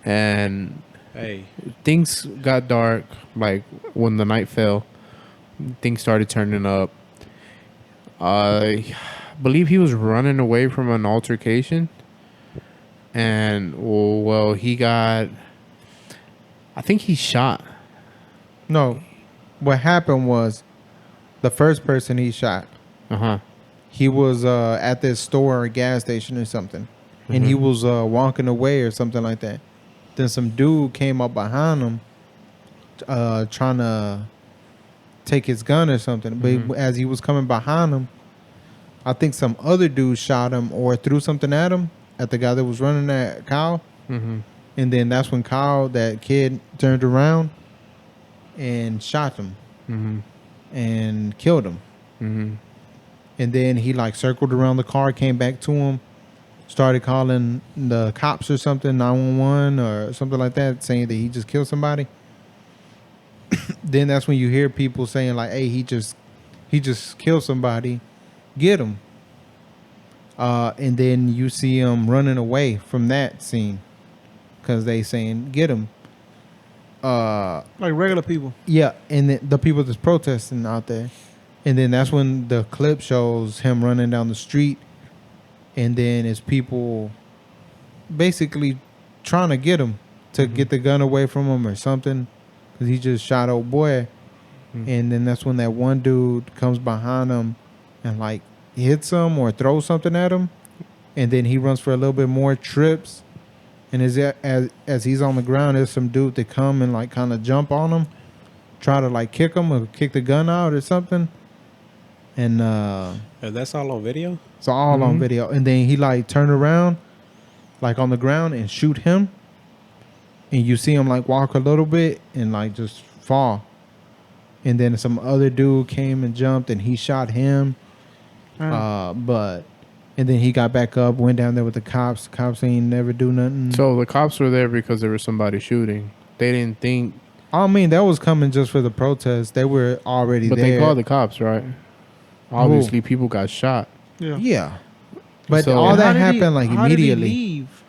and Hey, things got dark. Like when the night fell, things started turning up. I believe he was running away from an altercation, and he got. I think he shot. No, what happened was the first person he shot. He was at this store or gas station or something, and he was walking away or something like that. Then some dude came up behind him, trying to take his gun or something. But as he was coming behind him, I think some other dude shot him or threw something at him, at the guy that was running at Kyle. And then that's when Kyle, that kid, turned around and shot him and killed him. And then he like circled around the car, came back to him, started calling the cops or something, 911 or something like that, saying that he just killed somebody. Then that's when you hear people saying like, "Hey, he just killed somebody, get him." And then you see him running away from that scene because they saying, "Get him." Like regular people. Yeah, and the people that's protesting out there. And then that's when the clip shows him running down the street, and then it's people basically trying to get him to get the gun away from him or something, because he just shot old boy. And then that's when that one dude comes behind him and like hits him or throws something at him, and then he runs for a little bit more, trips, and as he's on the ground, there's some dude that come and like kind of jump on him, try to like kick him or kick the gun out or something. And that's all on video. it's all on video. And then he like turn around, like on the ground, and shoot him. And you see him like walk a little bit and like just fall. And then some other dude came and jumped and he shot him. And then he got back up, went down there with the cops. The cops ain't never do nothing. So the cops were there because there was somebody shooting. They didn't think, I mean, that was coming just for the protest. They were already but there. they called the cops, right? Obviously, people got shot. Yeah. But So- all And that How did he- happened like how did he immediately. leave?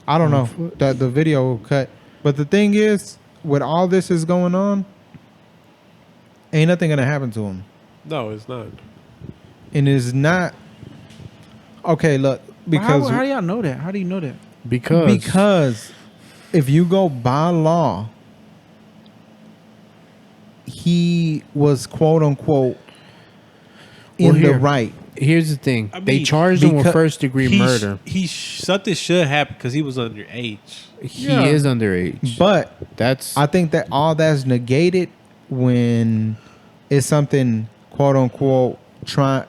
I don't know. The video cut. But the thing is, with all this is going on, ain't nothing gonna happen to him. No, it's not. And it's not okay, look, because How do y'all know that? How do you know that? Because if you go by law, he was quote unquote in Well, the here. right. here's the thing. I They mean, charged him with because first degree murder. Something should happen because he was underage. He Yeah. is underage. But That's I think that all that's negated when it's something quote unquote try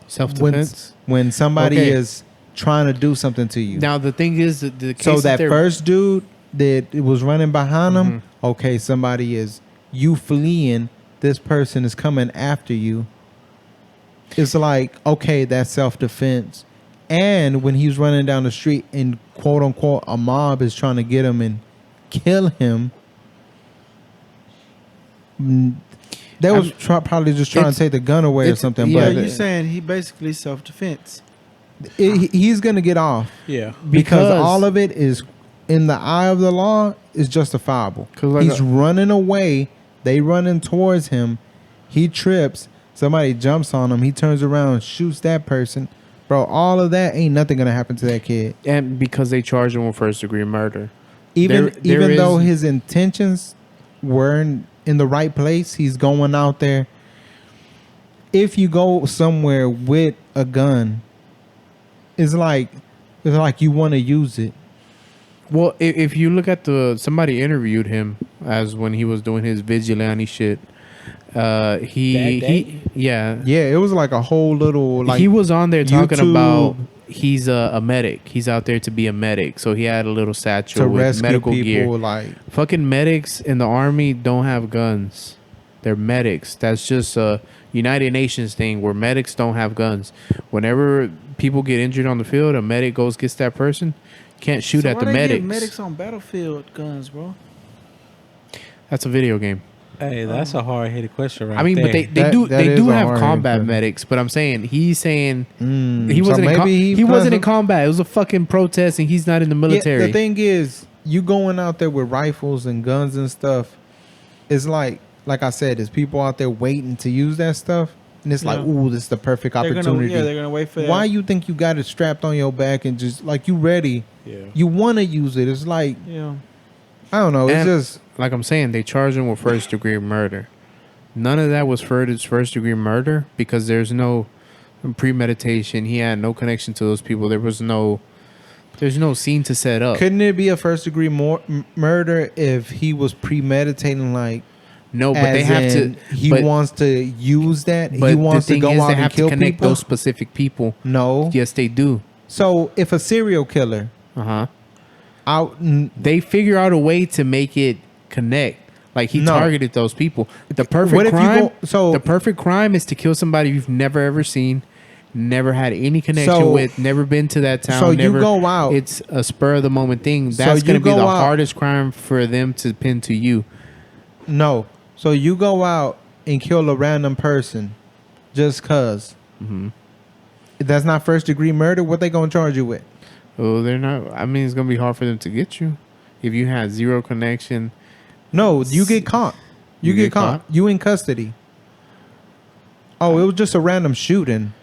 Self-defense? when somebody Okay. is trying to do something to you. Now the thing is that the case So that they're- first dude that was running behind him, Mm-hmm. okay, somebody is you fleeing, this person is coming after you. It's like, okay, that's self-defense. And when he's running down the street and quote unquote a mob is trying to get him and kill him, they was probably just trying to it's- take the gun away or it's- something. yeah, Yeah, But you saying he basically self-defense. he's gonna get off Yeah. because Because- all of it is in the eye of the law is justifiable. 'Cause like He's a- running away, they running towards him, he trips, somebody jumps on him, he turns around, shoots that person. Bro, all of that ain't nothing gonna happen to that kid. and because they charged him with first degree murder. Even There though is- his intentions weren't in the right place, he's going out there. If you go somewhere with a gun, it's like you want to use it. Well, if you look at somebody interviewed him as when he was doing his vigilante shit. He yeah. Yeah, it was like a whole little like He was on there talking YouTube about he's a medic. He's out there to be a medic. So he had a little satchel to with rescue medical people. gear. Like Fucking medics in the army don't have guns. They're medics. That's just a United Nations thing where medics don't have guns. Whenever people get injured on the field, a medic goes gets that person. Can't shoot So at why the they give medics. medics on battlefield guns, bro. That's a video game. Hey, that's a hard headed question, right? I mean, but there. they That- do that they is do a have hard combat question. medics. But I'm saying he so wasn't maybe he wasn't in doesn't- combat. It was a fucking protest, and he's not in the military. Yeah, the thing is, you going out there with rifles and guns and stuff, it's like I said, there's people out there waiting to use that stuff, and it's like, Yeah. ooh, this is the perfect They're opportunity. they're gonna wait for that. Why you think you got it strapped on your back and just like you ready? yeah. You want to use it. It's like Yeah. I don't know. It's And- just Like I'm saying, they charged him with first degree murder. None of that was first degree murder because there's no premeditation. He had no connection to those people. There's no scene to set up. couldn't it be a first degree murder if he was premeditating like? No, but they as have in to. He but, wants to use that. But He wants the to thing go is, out they and have to kill connect people. those specific people. No. Yes, they do. So if a serial killer Uh huh. out They figure out a way to make it connect. Like he No. targeted those people. The perfect What if you crime. go- so- the perfect crime is to kill somebody you've never ever seen, never had any connection So- with, never been to that town. so you never, go out- It's a spur of the moment thing. So That's you going to be go the out- hardest crime for them to pin to you. No. So you go out and kill a random person just cause. Mhm. That's not first degree murder. What they gonna charge you with? Oh, they're not. I mean, it's going to be hard for them to get you if you had zero connection. No, you get caught. You, You get get caught. caught? You in custody. Oh, it was just a random shooting.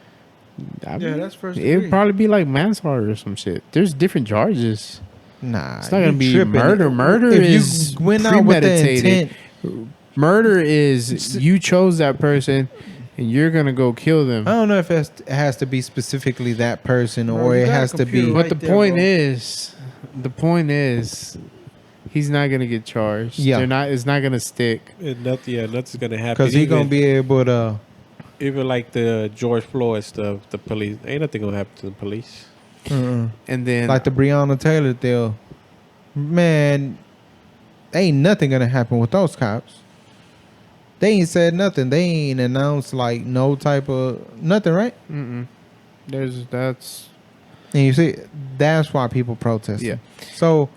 I Yeah, mean, that's first It'd degree. probably be like manslaughter or some shit. There's different charges. Nah, It's not gonna you be tripping. murder. Murder if is you went out with the premeditated. intent. Murder is you chose that person and you're gonna go kill them. I don't know if it has to be specifically that person Bro, or you it got a has to computer be. right But the there, point bro. is, he's not gonna get charged. Yeah. They're not. It's not gonna stick. Nothing's gonna happen. Because he Even- gonna be able to. even like the George Floyd stuff. The police ain't nothing gonna happen to the police. Mm-mm. And then Like the Breonna Taylor deal. Man, ain't nothing gonna happen with those cops. They ain't said nothing. They ain't announced like no type of nothing, right? that's And you see, that's why people protest. Yeah. So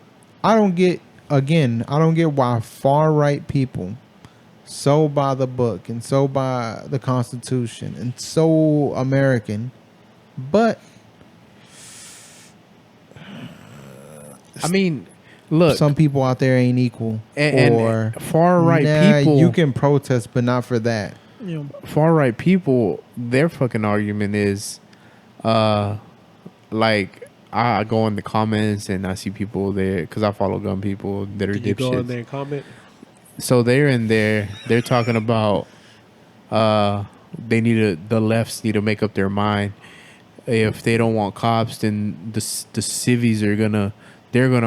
I don't get why far right people so by the book and so by the Constitution and so American, but I mean, look, some people out there ain't equal. and far right nah, people. you can protest, but not for that. You know, Far right people, their fucking argument is, like I go in the comments and I see people there because I follow gun people that are Did you go in dipshits. there and comment? So they're in there. They're talking about the lefts need to make up their mind. If they don't want cops, then the civvies they're gonna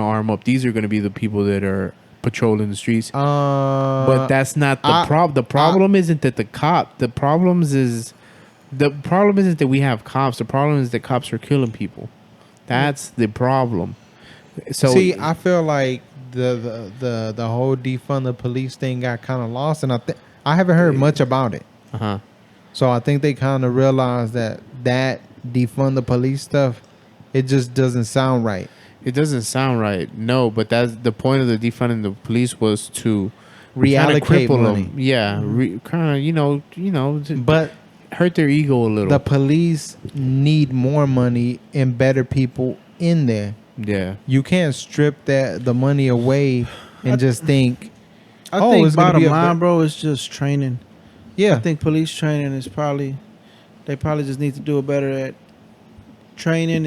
arm up. These are gonna be the people that are patrolling the streets. But But that's not the problem. The problem isn't that the cop. The problem isn't that we have cops. The problem is that cops are killing people. That's the problem. So see, I feel like the whole defund the police thing got kind of lost, and I haven't heard much about it. uh-huh. So I think they kind of realized that defund the police stuff, it just doesn't sound right. It doesn't sound right. No, but that's the point of the defunding the police was to Reallocate cripple money. them. Yeah, kind of to But hurt their ego a little. the police need more money and better people in there. yeah. You can't strip the money away and just think, I Oh, think it's gonna bottom be a line, bit- bro, is just training. yeah. I think police training is they probably just need to do it better at training.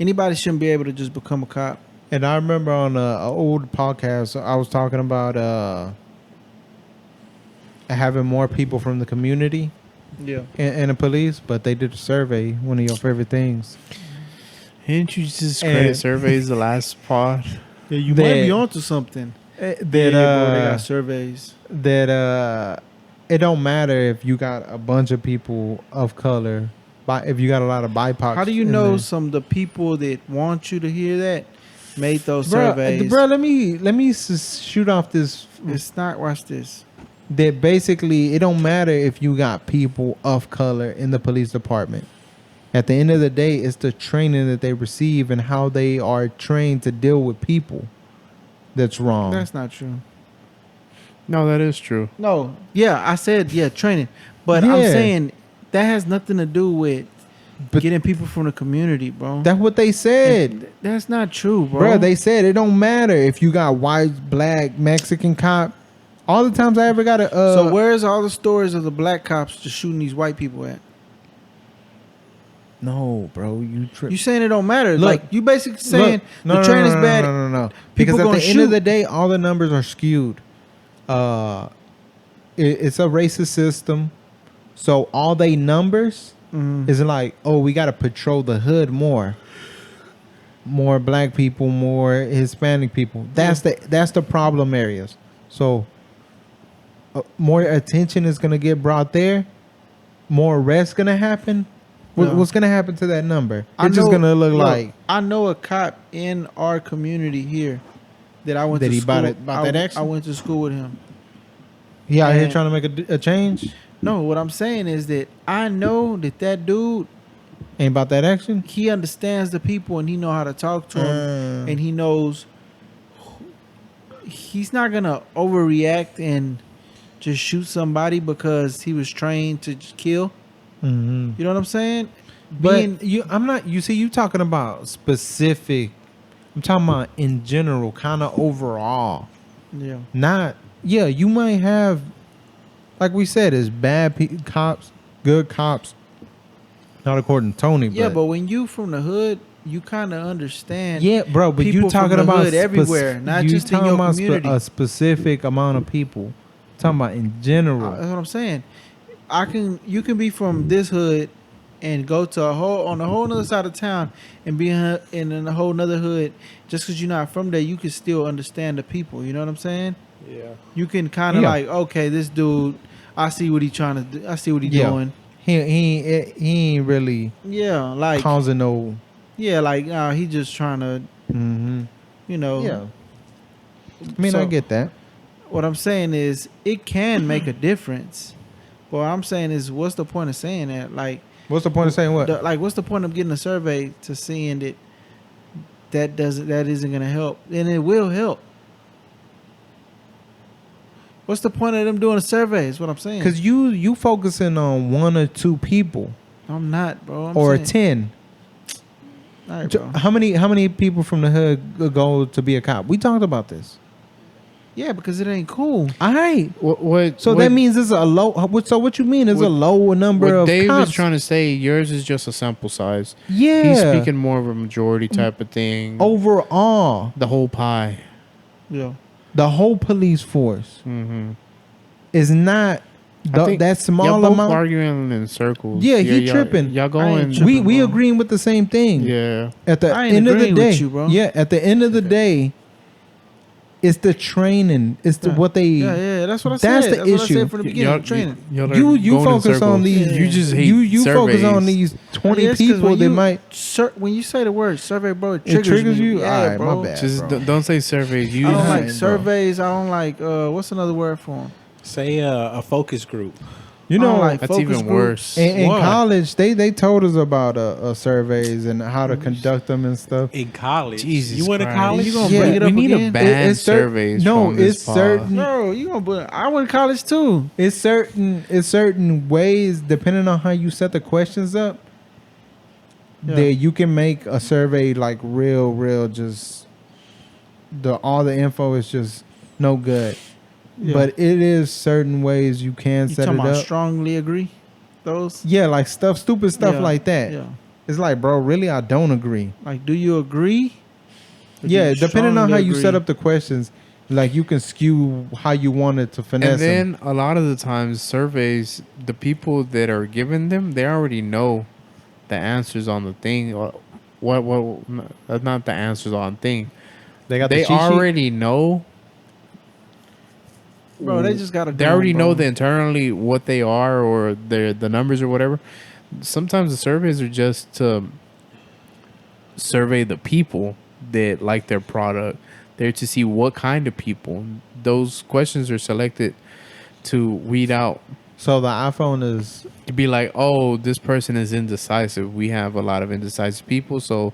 Anybody shouldn't be able to just become a cop. And I remember on a old podcast, I was talking about having more people from the community Yeah. in the police, but they did a survey, one of your favorite things. Didn't you just And- credit surveys the last part? Yeah, you That- might be onto something. That Bro, they got surveys. it don't matter if you got a bunch of people of color, if you got a lot of BIPOC. How do you in know there. some of the people that want you to hear that made those Bruh, surveys? Bro, let me shoot off this. It's not. Watch this. That basically, it don't matter if you got people of color in the police department. At the end of the day, it's the training that they receive and how they are trained to deal with people that's wrong. That's not true. No, that is true. No. Yeah, I said training, but I'm Yeah. saying that has nothing to do with But- getting people from the community, bro. That's what they said. And that's not true, bro. Bro, they said it don't matter if you got white, black, Mexican cop. All the times I ever got a so where's all the stories of the black cops just shooting these white people at? no, bro, You saying it don't matter? Look, like you basically saying Look, the training's bad. No. People Because at gonna the end of shoot. the day, all the numbers are skewed. It's a racist system, so all they numbers is like, oh, we got to patrol the hood more black people, more Hispanic people. That's the problem areas. So more attention is gonna get brought there. More arrests gonna happen. Yeah. What's gonna happen to that number? I It's just know- gonna look like I know a cop in our community here that I went That to he school. bought that accident? I went to school with him. he out here And- trying to make a change. No, what I'm saying is that I know that dude, Ain't about that action. he understands the people and he know how to talk to them, Mm. and he knows he's not gonna overreact and just shoot somebody because he was trained to just kill. Mm-hmm. You know what I'm saying? But I'm not. You see, you talking about specific. I'm talking about in general, kind of overall. Yeah. Not. Yeah, you might have, like we said, is bad cops, good cops. Not according to Tony. Yeah, but when you from the hood, you kind of understand. yeah, bro. But you people from talking the about hood everywhere, not you just in talking your about community. a specific amount of people. Talking about in general. That's what I'm saying. You can be from this hood and go to on a whole other side of town and be in a whole nother hood. Just because you're not from there, you can still understand the people. You know what I'm saying? Yeah. You can kind of Yeah. like, okay, this dude, I see what he trying to do. I see what he doing. He ain't really Yeah, like causing no. he just trying to, Mm-hmm. you know. Yeah. I mean, I So- get that. What I'm saying is, it can make a difference. What I'm saying is, what's the point of saying that? Like, What's the point of saying what? what's the point of getting a survey to seeing that isn't gonna help, and it will help. What's the point of them doing a survey? Is what I'm saying. Because you focusing on one or two people I'm not, bro. I'm or saying, 10. All right, bro. How many people from the hood go to be a cop? We talked about this. Yeah, because it ain't cool. All right. What? So that means it's a low. So what you mean is a low number what of Dave cops? is trying to say, yours is just a sample size. Yeah. He's speaking more of a majority type of thing. Overall, The whole pie. Yeah. the whole police force Mm-hmm. is not that small y'all both amount. arguing in circles. Yeah, he y'all- tripping. Y'all I going. ain't tripping. We bro. agreeing with the same thing. Yeah. At the I ain't end of the agreeing day, with you, bro. yeah. At the end of the day, It's the training. It's the what they. Yeah, that's what I That's said. the That's what I issue. said from the beginning. Training. y'all are You going in focus on circles. these. You just hate you focus on surveys. these 20 Yeah, it's 'cause people when that you might. when you say the word survey, bro, it It triggers, triggers me. you. Yeah, All right, bro. my bad. Just bro. don't say surveys. You I don't Alright, like bro. surveys. I don't like what's another word for them? Say a focus group. You I don't know, like that's focus even groups. worse. in Why? college, they told us about surveys and how to conduct them and stuff. In college, Jesus you went to Christ. college. You gonna Yeah, bring it we up need again? a ban It's cer- surveys. no, from this it's pod. certain- No, you gonna put? I went to college too. It's certain ways, depending on how you set the questions up, Yeah. that you can make a survey like real. Just all the info is just no good. Yeah. But it is certain ways you can You set talking it about up. strongly agree? Those? Yeah, like stupid stuff Yeah, like that. Yeah. It's like, bro, really, I don't agree. Like, do you agree? Or do Yeah, you depending on how strongly you set agree? up the questions, like you can skew how you want it to finesse And them. then a lot of the times, surveys, the people that are giving them, they already know the answers on the thing. Or not the answers on thing. They got They the cheat sheet. already know. Bro, they just gotta. They go, already bro. know the internally what they are or the numbers or whatever. Sometimes the surveys are just to survey the people that like their product. They're to see what kind of people. Those questions are selected to weed out. So the iPhone is To be like, oh, this person is indecisive. We have a lot of indecisive people, so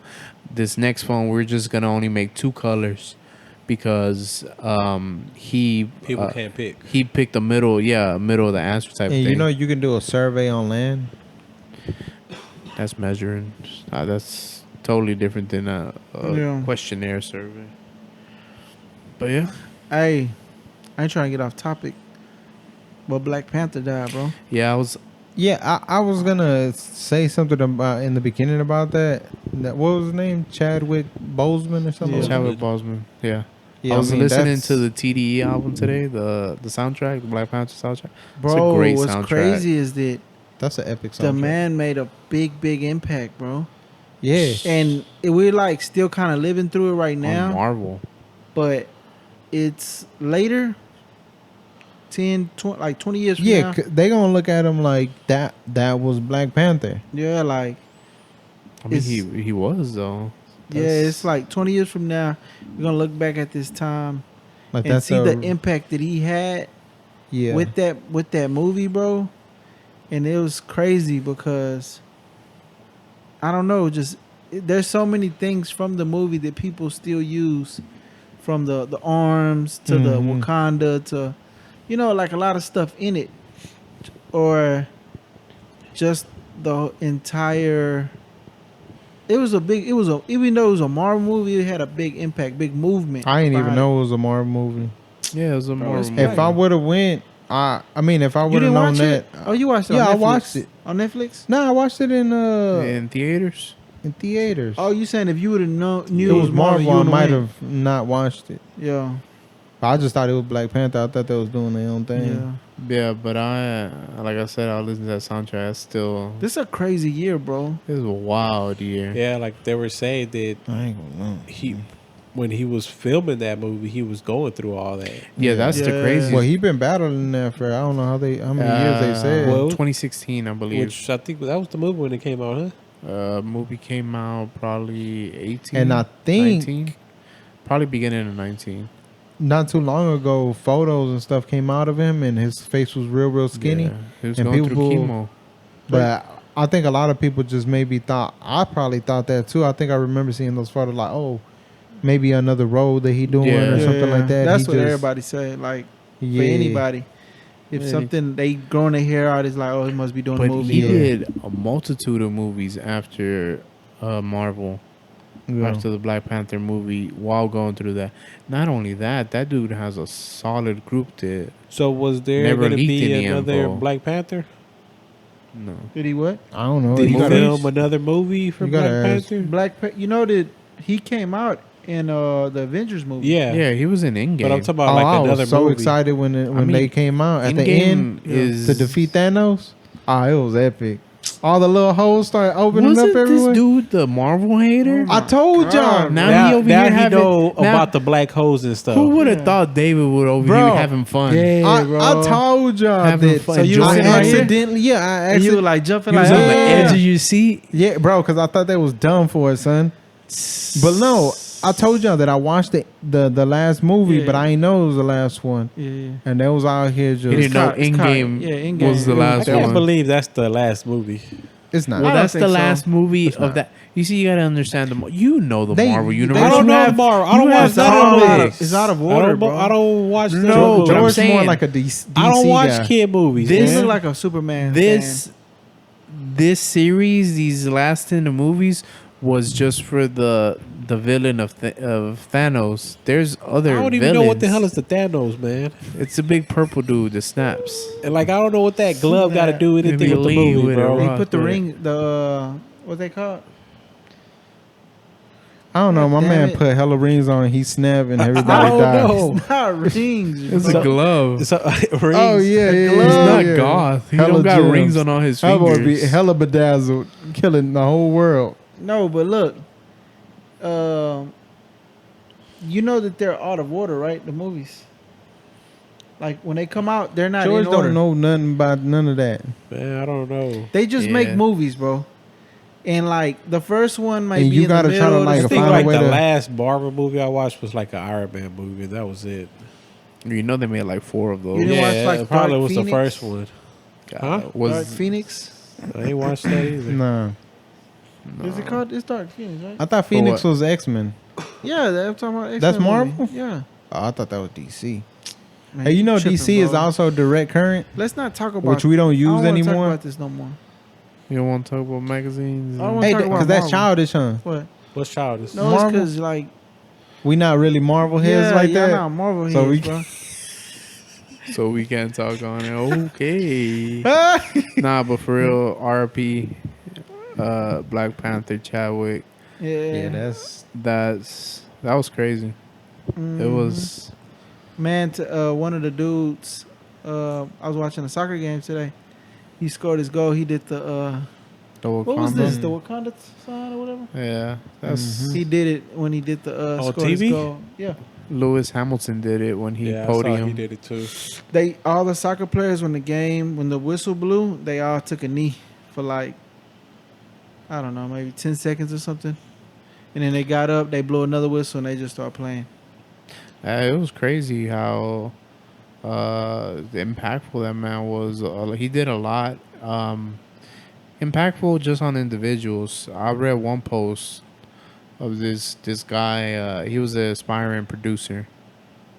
this next phone we're just gonna only make 2 colors because he People can't pick. he picked the middle of the answer type and thing. you know you can do a survey on land. That's measuring. That's totally different than a Yeah. questionnaire survey. But yeah, Hey, I ain't trying to get off topic, but Black Panther died, bro. yeah, I was. Yeah, I was gonna say something about in the beginning about that. What was his name? Chadwick Boseman or something. Yeah. Chadwick Boseman. Yeah. Yeah, I was mean, listening that's- to the TDE album today, the soundtrack, the Black Panther soundtrack. Bro, great what's soundtrack. crazy is that That's an epic. the soundtrack. man made a big impact, bro. Yeah, And we're like still kind of living through it right On now, Marvel. but it's later, 10, 20, like 20 years from yeah. now. They gonna look at him like that. That was Black Panther. Yeah, like, I mean, It's- he was though. yeah, it's like 20 years from now, we're going to look back at this time Like and that's see the impact that he had yeah. with that movie, bro. And it was crazy because I don't know, just there's so many things from the movie that people still use, from the arms to the Mhm. Wakanda to, you know, like a lot of stuff in it, or just the entire. It was even though it was a Marvel movie, it had a big impact, big movement. I didn't even behind know it was a Marvel movie. Yeah, it was a Bro, Marvel. it's movie. If I would have went, I mean, if I You would have didn't known watch that. it? Oh, you watched it? Yeah, on I Netflix? watched it. On Netflix. No, I watched it in theaters. in theaters. Oh, you saying if you would have knew it was Marvel. you I would've might went. have not watched it. Yeah, I just thought it was Black Panther. I thought they was doing their own thing. yeah. Yeah, but like I said, I listened to that soundtrack. It's still, This is a crazy year, bro. it was a wild year. Yeah, like they were saying that I ain't gonna know. when he was filming that movie, he was going through all that. Yeah, that's the Yeah. craziest. Well, he been battling that for I don't know how many years they said. Well, 2016, I believe. Which I think that was the movie when it came out, huh? Movie came out probably 18. And I think 19, probably beginning of 19. not too long ago, photos and stuff came out of him, and his face was real skinny. Yeah, he was And going through people- chemo. But I think a lot of people just maybe thought. I probably thought that too. I think I remember seeing those photos like, oh, maybe another role that he doing Yeah. or something like that. That's He what just- everybody said. Like Yeah. for anybody, if Yeah. something they growing their hair out, is like, oh, he must be doing a But movie. he Yeah. did a multitude of movies after Marvel. Yeah. After the Black Panther movie, while going through that. Not only that, that dude has a solid group that So was there Never going to leaked be any another info. Black Panther? no. Did he what? I don't know. Did he You gotta- film another movie for you gotta Black ask. Panther? You know that he came out in the Avengers movie. Yeah. Yeah, he was in Endgame. But I'm talking Oh, about like I another was so movie. excited when mean, they came out at the Endgame end is to defeat Thanos. Ah, it was epic. all the little holes started opening Wasn't up this everywhere. dude the Marvel hater? I told y'all. Now he over now here he having know now- about the black holes and stuff. Who would have Yeah. thought David would over Bro. here having fun? Yeah, bro. I told y'all Having that. fun. So you I sitting right here? accidentally, yeah, I And you accidentally, were like jumping You like, was on the Yeah. edge of your seat. yeah, bro, because I thought that was dumb for it, son. But no, I told y'all that I watched the last movie, Yeah. but I ain't know it was the last one, Yeah. and they was out here He didn't just. know caught- it's caught- Endgame yeah, Endgame. was the It was- last I can't one. believe that's the last movie. It's not. Well, I don't that's the think so. last movie It's of not. that. You see, you gotta understand you know the They- Marvel they- universe. I don't You know have- the Marvel. I you don't have watch It's out, comics. it's out of I order, don't, bro. I don't watch the No, George, but I'm George more saying- like a DC I don't watch guy. kid movies. This- You man. look like a Superman. This series, these last 10 movies, was just for the villain of Thanos. There's other I don't even villains. know what the hell is the Thanos, man. It's a big purple dude that snaps. And like I don't know what that glove got to do with Maybe anything with the lead movie, with it, bro. fan. right? He put the Right. ring, what they call it? I don't know. My Damn man it. put hella rings on. He snapped and I everybody don't died. know. It's not rings. It's bro. a glove. So, rings. Oh yeah, yeah, glove. He's yeah, not yeah. goth. He Hella don't got gems. rings on all his That boy be fingers. hella bedazzled, killing the whole world. No, but look, you know that they're out of order, right? The movies, like when they come out, they're not George in order. don't know nothing about none of that. Man, I don't know. They just make Yeah. movies, bro. And like the first one might And be you in gotta the try to, middle. like, I the think find a like way the to- last Marvel movie I watched was like an Iron Man movie, and that was it. You know they made like 4 of those. You didn't watch, like, it probably Dark was Phoenix? the first one. God, Huh? was Dark Phoenix. I ain't watched that either. Nah, Is it called? It's Dark Phoenix, right? I thought Phoenix what? was X-Men. Yeah, I'm talking about. X-Men That's movie. Marvel? Yeah. Oh, I thought that was DC. Man, Hey, you know tripping, DC is bro. also direct current, Let's not talk about which we don't I use don't wanna talk anymore. about this no more. You don't want to talk about magazines? I don't and- wanna Hey, talk about because that's Marvel. childish, huh? What? What's childish? No, it's Marvel? because like We not really Marvel heads like yeah, that. Not Marvel So heads, we- bro. so we can't talk on it. Okay. Nah, but for real, RP, Black Panther, Chadwick. Yeah, Yeah, That was crazy. It was. man. To one of the dudes, I was watching a soccer game today. He scored his goal. He did the The what was Wakanda. this? The Wakanda sign or whatever. Yeah, that's He did it when he did the On scored his TV? goal. Yeah, Lewis Hamilton did it when he Yeah, I saw podium. he did it too. they all the soccer players when the whistle blew, they all took a knee for like I don't know, maybe 10 seconds or something, and then they got up, they blew another whistle, and they just started playing. It was crazy how impactful that man was. He did a lot. Impactful just on individuals. I read one post of this guy. He was an aspiring producer,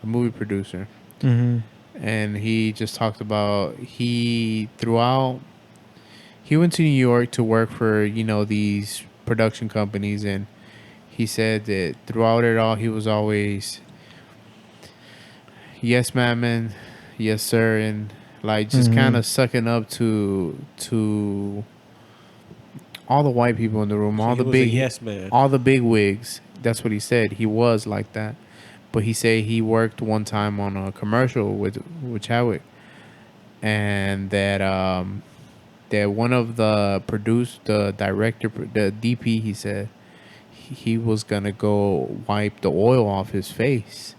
a movie producer, Mm-hmm. and he just talked about he went to New York to work for these production companies, and he said that throughout it all he was always yes ma'am, yes sir, and like just kind of sucking up to all the white people in the room, all He the was big a yes man. all the big wigs. That's what he said. He was like that. But he said he worked one time on a commercial with Chadwick, and that that one of the director, the DP, he said he was gonna go wipe the oil off his face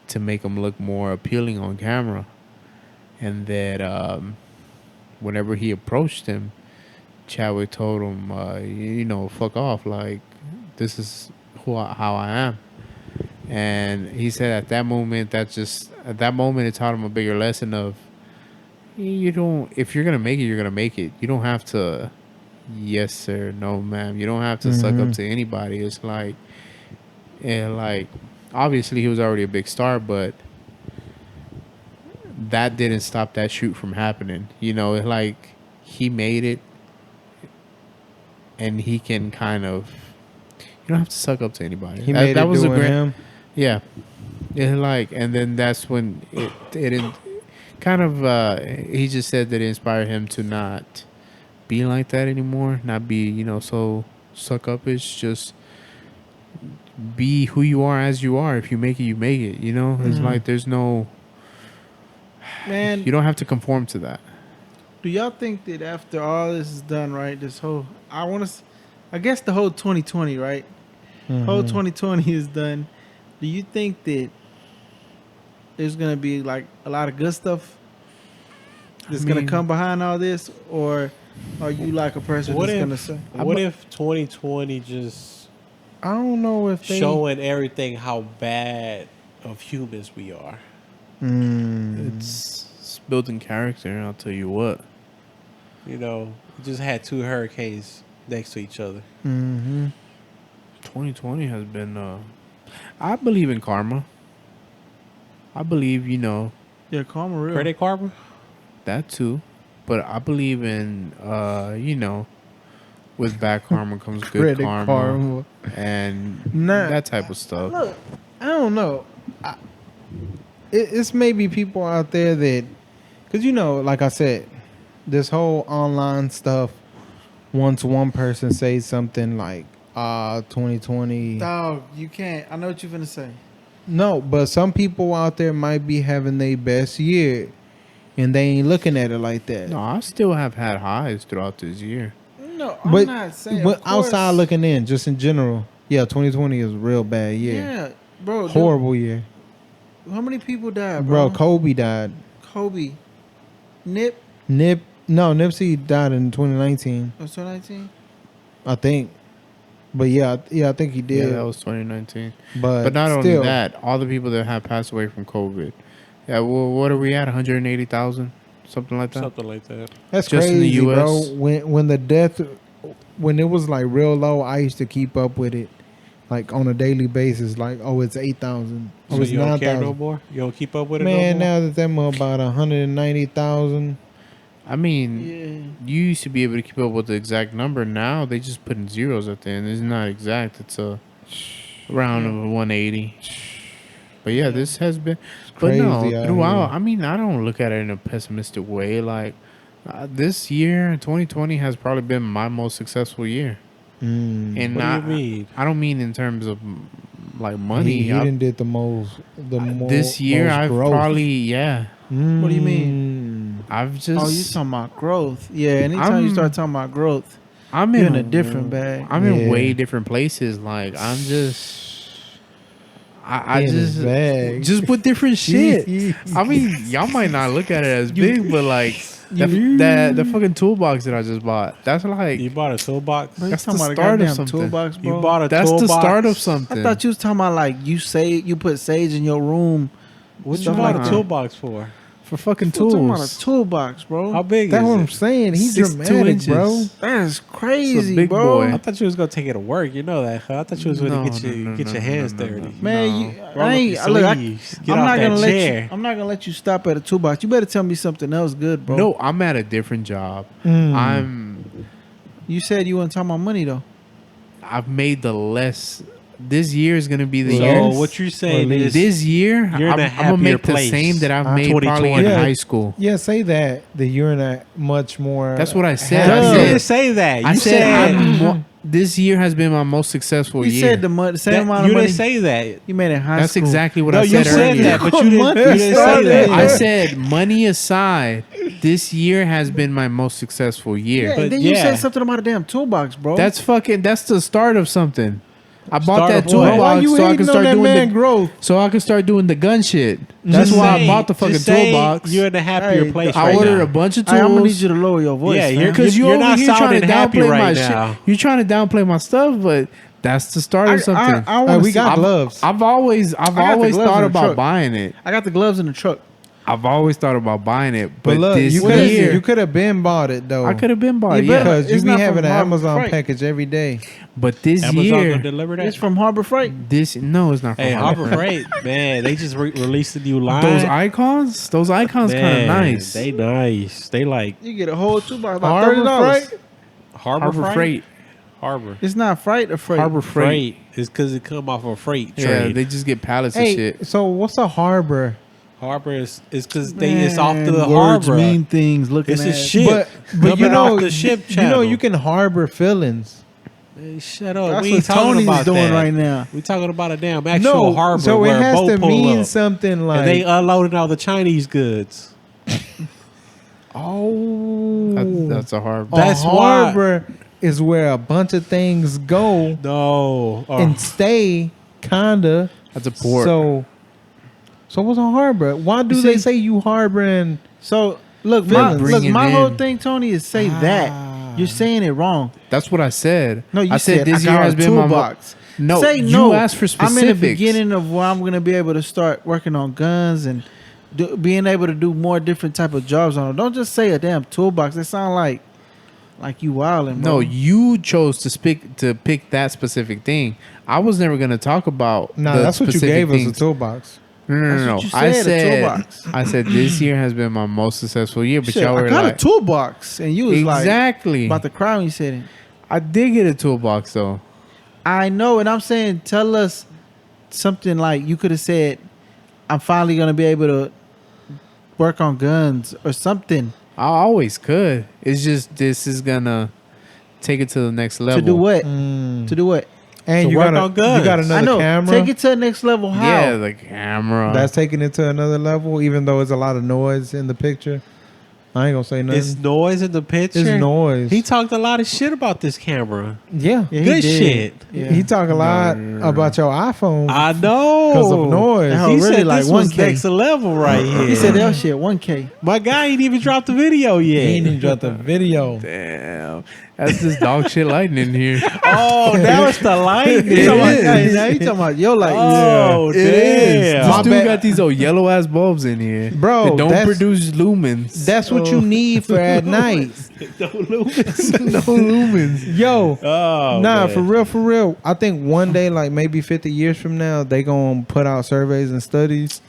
to make him look more appealing on camera, and that whenever he approached him, Chadwick told him, fuck off, like this is how I am. And he said at that moment it taught him a bigger lesson of if you're gonna make it, you're gonna make it. You don't have to yes sir, no ma'am. You don't have to suck up to anybody. It's like, and like obviously he was already a big star, but that didn't stop that shoot from happening. It's like he made it, and he can kind of, you don't have to suck up to anybody. He made that it was doing a great, him. yeah. And then that's when it kind of he just said that it inspired him to not be like that anymore, not be so suck upish. Just be who you are as you are. If you make it, you make it. It's like there's no, Man, you don't have to conform to that. Do y'all think that after all this is done, right? This whole I guess the whole 2020, right? Whole 2020 is done. Do you think that there's gonna be like a lot of good stuff that's gonna mean- come behind all this, or are you like a person What that's if- gonna say? What if 2020 just I don't know if they showing everything how bad of humans we are? It's building character. I'll tell you what. You know, we just had 2 hurricanes next to each other. 2020 has been. I believe in karma. I believe Yeah, karma real. Credit karma? that too, but I believe in with bad karma comes good Credit karma, and Nah. that type of stuff. Look, I don't know. It's maybe people out there that, because like I said, this whole online stuff. Once one person says something like, 2020. Dog, you can't. I know what you're gonna say. No, but some people out there might be having their best year, and they ain't looking at it like that. No, I still have had highs throughout this year. No, I'm but not saying. but of course. outside looking in, just in general, yeah, 2020 is a real bad year. Yeah, bro. dude, Horrible year. how many people died, bro? Bro, Kobe died. Kobe, Nip, Nipsey died in 2019, was 2019. I think. But yeah, I think he Yeah, did. that was 2019. but But not still, only that, all the people that have passed away from COVID. Yeah, well, what are we at? 180,000, something like that. Something like that. that's just in the crazy, bro. US. When it was like real low, I used to keep up with it, like on a daily basis. Like, oh, it's 8,000. Oh, So it's you don't care no 9,000. more? You don't keep up with it Man, no more? now that them are about 190,000. I mean, Yeah. you used to be able to keep up with the exact number. Now they just put in zeros at the end. It's not exact. It's a round of 180. But yeah, this has been. But crazy no, out throughout. here. I mean, I don't look at it in a pessimistic way. Like this year, 2020 has probably been my most successful year. And What not, do you mean? I don't mean in terms of like money. He I- didn't did the most. this year, most I've growth. probably What do you mean? I've just. Oh, you talking about growth? Yeah. Anytime you I'm- start talking about growth, I'm you're in a different bag. I'm in Yeah. way different places. Like I'm just. I He in his just bag. just with different shit. I mean, y'all might not look at it as big, but like the fucking toolbox that I just bought. That's like You bought a toolbox? Bro, you That's talking the about a start of goddamn something. toolbox, bro. You bought a that's toolbox? the start of something. I thought you was talking about like you put sage in your room. What you Stuff bought like a that. toolbox for? for fucking You talking about a tools. toolbox, bro. How big That's is what I'm it? saying. He's 6'2" dramatic, bro. inches. That's crazy, big bro. boy. I thought you was gonna take it to work. You know that? Huh? I thought you was gonna get your hands dirty. Man, No. you, Roll I up ain't. your Look, sleeves. Get I'm off not that gonna let chair. you. I'm not gonna let you stop at a toolbox. You better tell me something else good, bro. No, I'm at a different job. Mm. You said you weren't talking about money though. I've made the less. This year is gonna be the So year. what you're saying is This year, you're in a I'm gonna happier make the place. same that I've Huh? made probably in 2020. high school. Yeah, say that. That you're in a much more. That's what I said. No, I you said- didn't say that. You I said I'm Mm-hmm. this year has been my most successful You year. said the same that- amount you of money didn't say that. you made in high That's school. exactly what No, I you said said earlier. that, but you didn't say that. I said money aside, this year has been my most successful year. Yeah, But and then you yeah. said something about a damn toolbox, bro. That's the start of something. I bought Start that of what? Why toolbox you so I hating can on start that doing man the growth? so I can start doing the gun shit. That's Just why I say- bought the fucking just say toolbox. You're in a happier Hey, place I right ordered now. a bunch of Hey, I'm gonna need tools. you to lower your voice. Yeah, man. you're- Because You're over not here trying sounding to happy downplay right my now. shit. You're trying to downplay my stuff, but that's the start of something. I wanna we see- got I'm- gloves. I've always got the gloves thought in the about truck. buying it. I got the gloves in the truck. I've always thought about buying it, But but look, this you year could have been bought it though. I could have been bought it. You better- Yeah, because you It's be not having from an Harbor Amazon Freight. package every day. but this Amazon year, gonna deliver that. It's from Harbor Freight. this no, it's not. From Hey, Harbor Harbor Freight, man, they just released a new line. Those icons kind of Man, nice. They nice. They like You get a whole toolbox about Harbor $30. Freight? Harbor Freight. Harbor It's not freight or freight. Harbor Freight. Freight is because it come off a freight Yeah, trade. they just get pallets of Hey, shit. so what's a harbor? Harbor is because it's off Man, the words harbor. mean things. Looking It's at a ship. But Coming you know, off the ship you know channel. you can harbor feelings. Hey, shut up. That's we what ain't talking Tony's about doing that. right now. We talking about a damn actual harbor so it where a has boat to pull mean up something like and they unloading all the Chinese goods. Oh, That's a harbor. That's a why- harbor is where a bunch of things go No. and stay, kinda. That's a port. So what's a harbor? Why do You they see- say you harboring? So look, Feelings. look, Bring it my whole in. thing, Tony, is say that. You're saying it wrong. That's what I said. No, you I said this I year got has a been my toolbox. No, Say you no. asked for I'm specifics. in the beginning of where I'm going to be able to start working on guns and being able to do more different type of jobs on them. Don't just say a damn toolbox. It sound like you wilding, bro. No, you chose to pick that specific thing. I was never going to talk about. Nah, the that's what you specific gave us, things. a toolbox. No. That's what you I said, a said. toolbox. I said this year has been my most successful year, but Shit, y'all I were got like, a toolbox, and you was exactly. like about to cry when you said it. I did get a toolbox though. I know, and I'm saying, tell us something like you could have said, I'm finally gonna be able to work on guns or something. I always could. It's just this is gonna take it to the next level. To do what? Mm. To do what? And To you work got on guns. You got I another know. camera. Take it to the next level. How? Yeah, the camera. That's taking it to another level, even though there's a lot of noise in the picture. I ain't gonna say nothing. It's noise in the picture. It's noise. He talked a lot of shit about this camera. yeah. Yeah, he Good did. shit. Yeah. He talk a lot No. about your iPhone I know. because of noise. That He really said like this was 1K. next level right here. He said that shit 1K. My guy ain't even dropped the video He yet. ain't even dropped the video. Damn. That's this dog shit lightning here. Oh, now it's the lightning. He talking about, is. hey, now he talking about your light. Oh, It is. damn. This My dude bad. got these old yellow ass bulbs in here. Bro, that don't that's- produce lumens. That's what you need for at night. no lumens. Yo, Oh, nah, man. for real. I think one day, like maybe 50 years from now, they gonna put out surveys and studies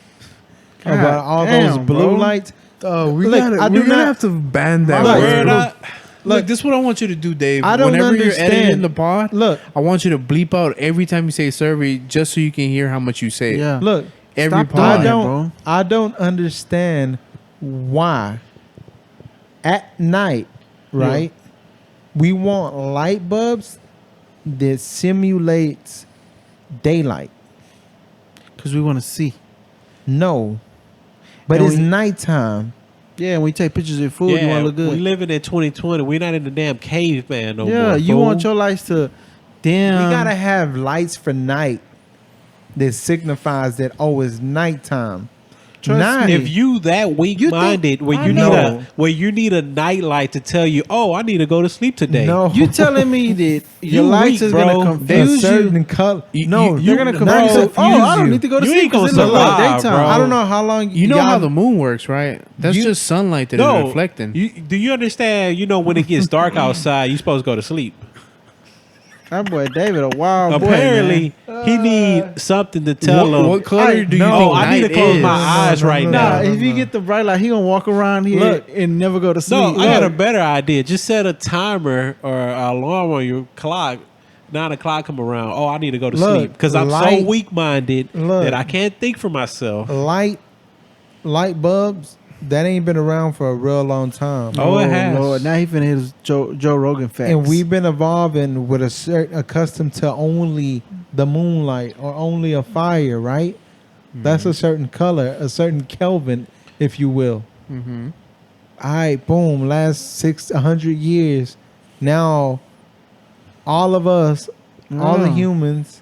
God about all damn, those blue bro. lights. Oh, we Look, gotta. I do We're gonna not- have to ban that Look, word. Look, Look, this is what I want you to do, Dave. I don't Whenever you're understand. editing the pod, Look, I want you to bleep out every time you say survey, just so you can hear how much you say. Yeah. look. Every Stop pod. I doing that, don't. bro. I don't understand why at night, right? We want light bulbs that simulates daylight. Because we want to see. No, but And it's we- nighttime. Yeah, when you take pictures of your food, you want yeah, to look good. we living in 2020. We're not in the damn caveman no more. yeah, you fool. want your lights to damn. We gotta have lights for night that signifies that it's nighttime. Trust Night. me. If you that weak minded, where I you need know. where you need a nightlight to tell you, oh, I need to go to sleep today. No, You telling me that your You lights weak, is bro. gonna a confuse certain you? color. You- No, you- They're gonna bro, confuse you. Oh, I don't you. need to go to You sleep ain't gonna because it look like survive, daytime. bro. I don't know how long You know y'all- how the moon works, right? That's You- just sunlight that no, is reflecting. do you understand? You know, when it gets dark outside, you supposed to go to sleep. That boy David, a wild Apparently, he need something to tell him. what color do you no, think Oh, I need to night close is? my eyes right boy. now. Nah, if you get the bright light, he gonna walk around here Look. and never go to sleep. No, I got a Look. better idea. Just set a timer or an alarm on your clock. 9 o'clock come around. Oh, I need to go to Look, sleep because I'm light- so weak minded Look. that I can't think for myself. light bulbs that ain't been around for a real long time. Oh, it has. Lord, now he finna hit his Joe Rogan facts. And we've been evolving with a certain accustomed to only the moonlight or only a fire, right? That's a certain color, a certain Kelvin, if you will. Mm-hmm. All right, boom. Last 600 years, now all of us, all the Mm. humans,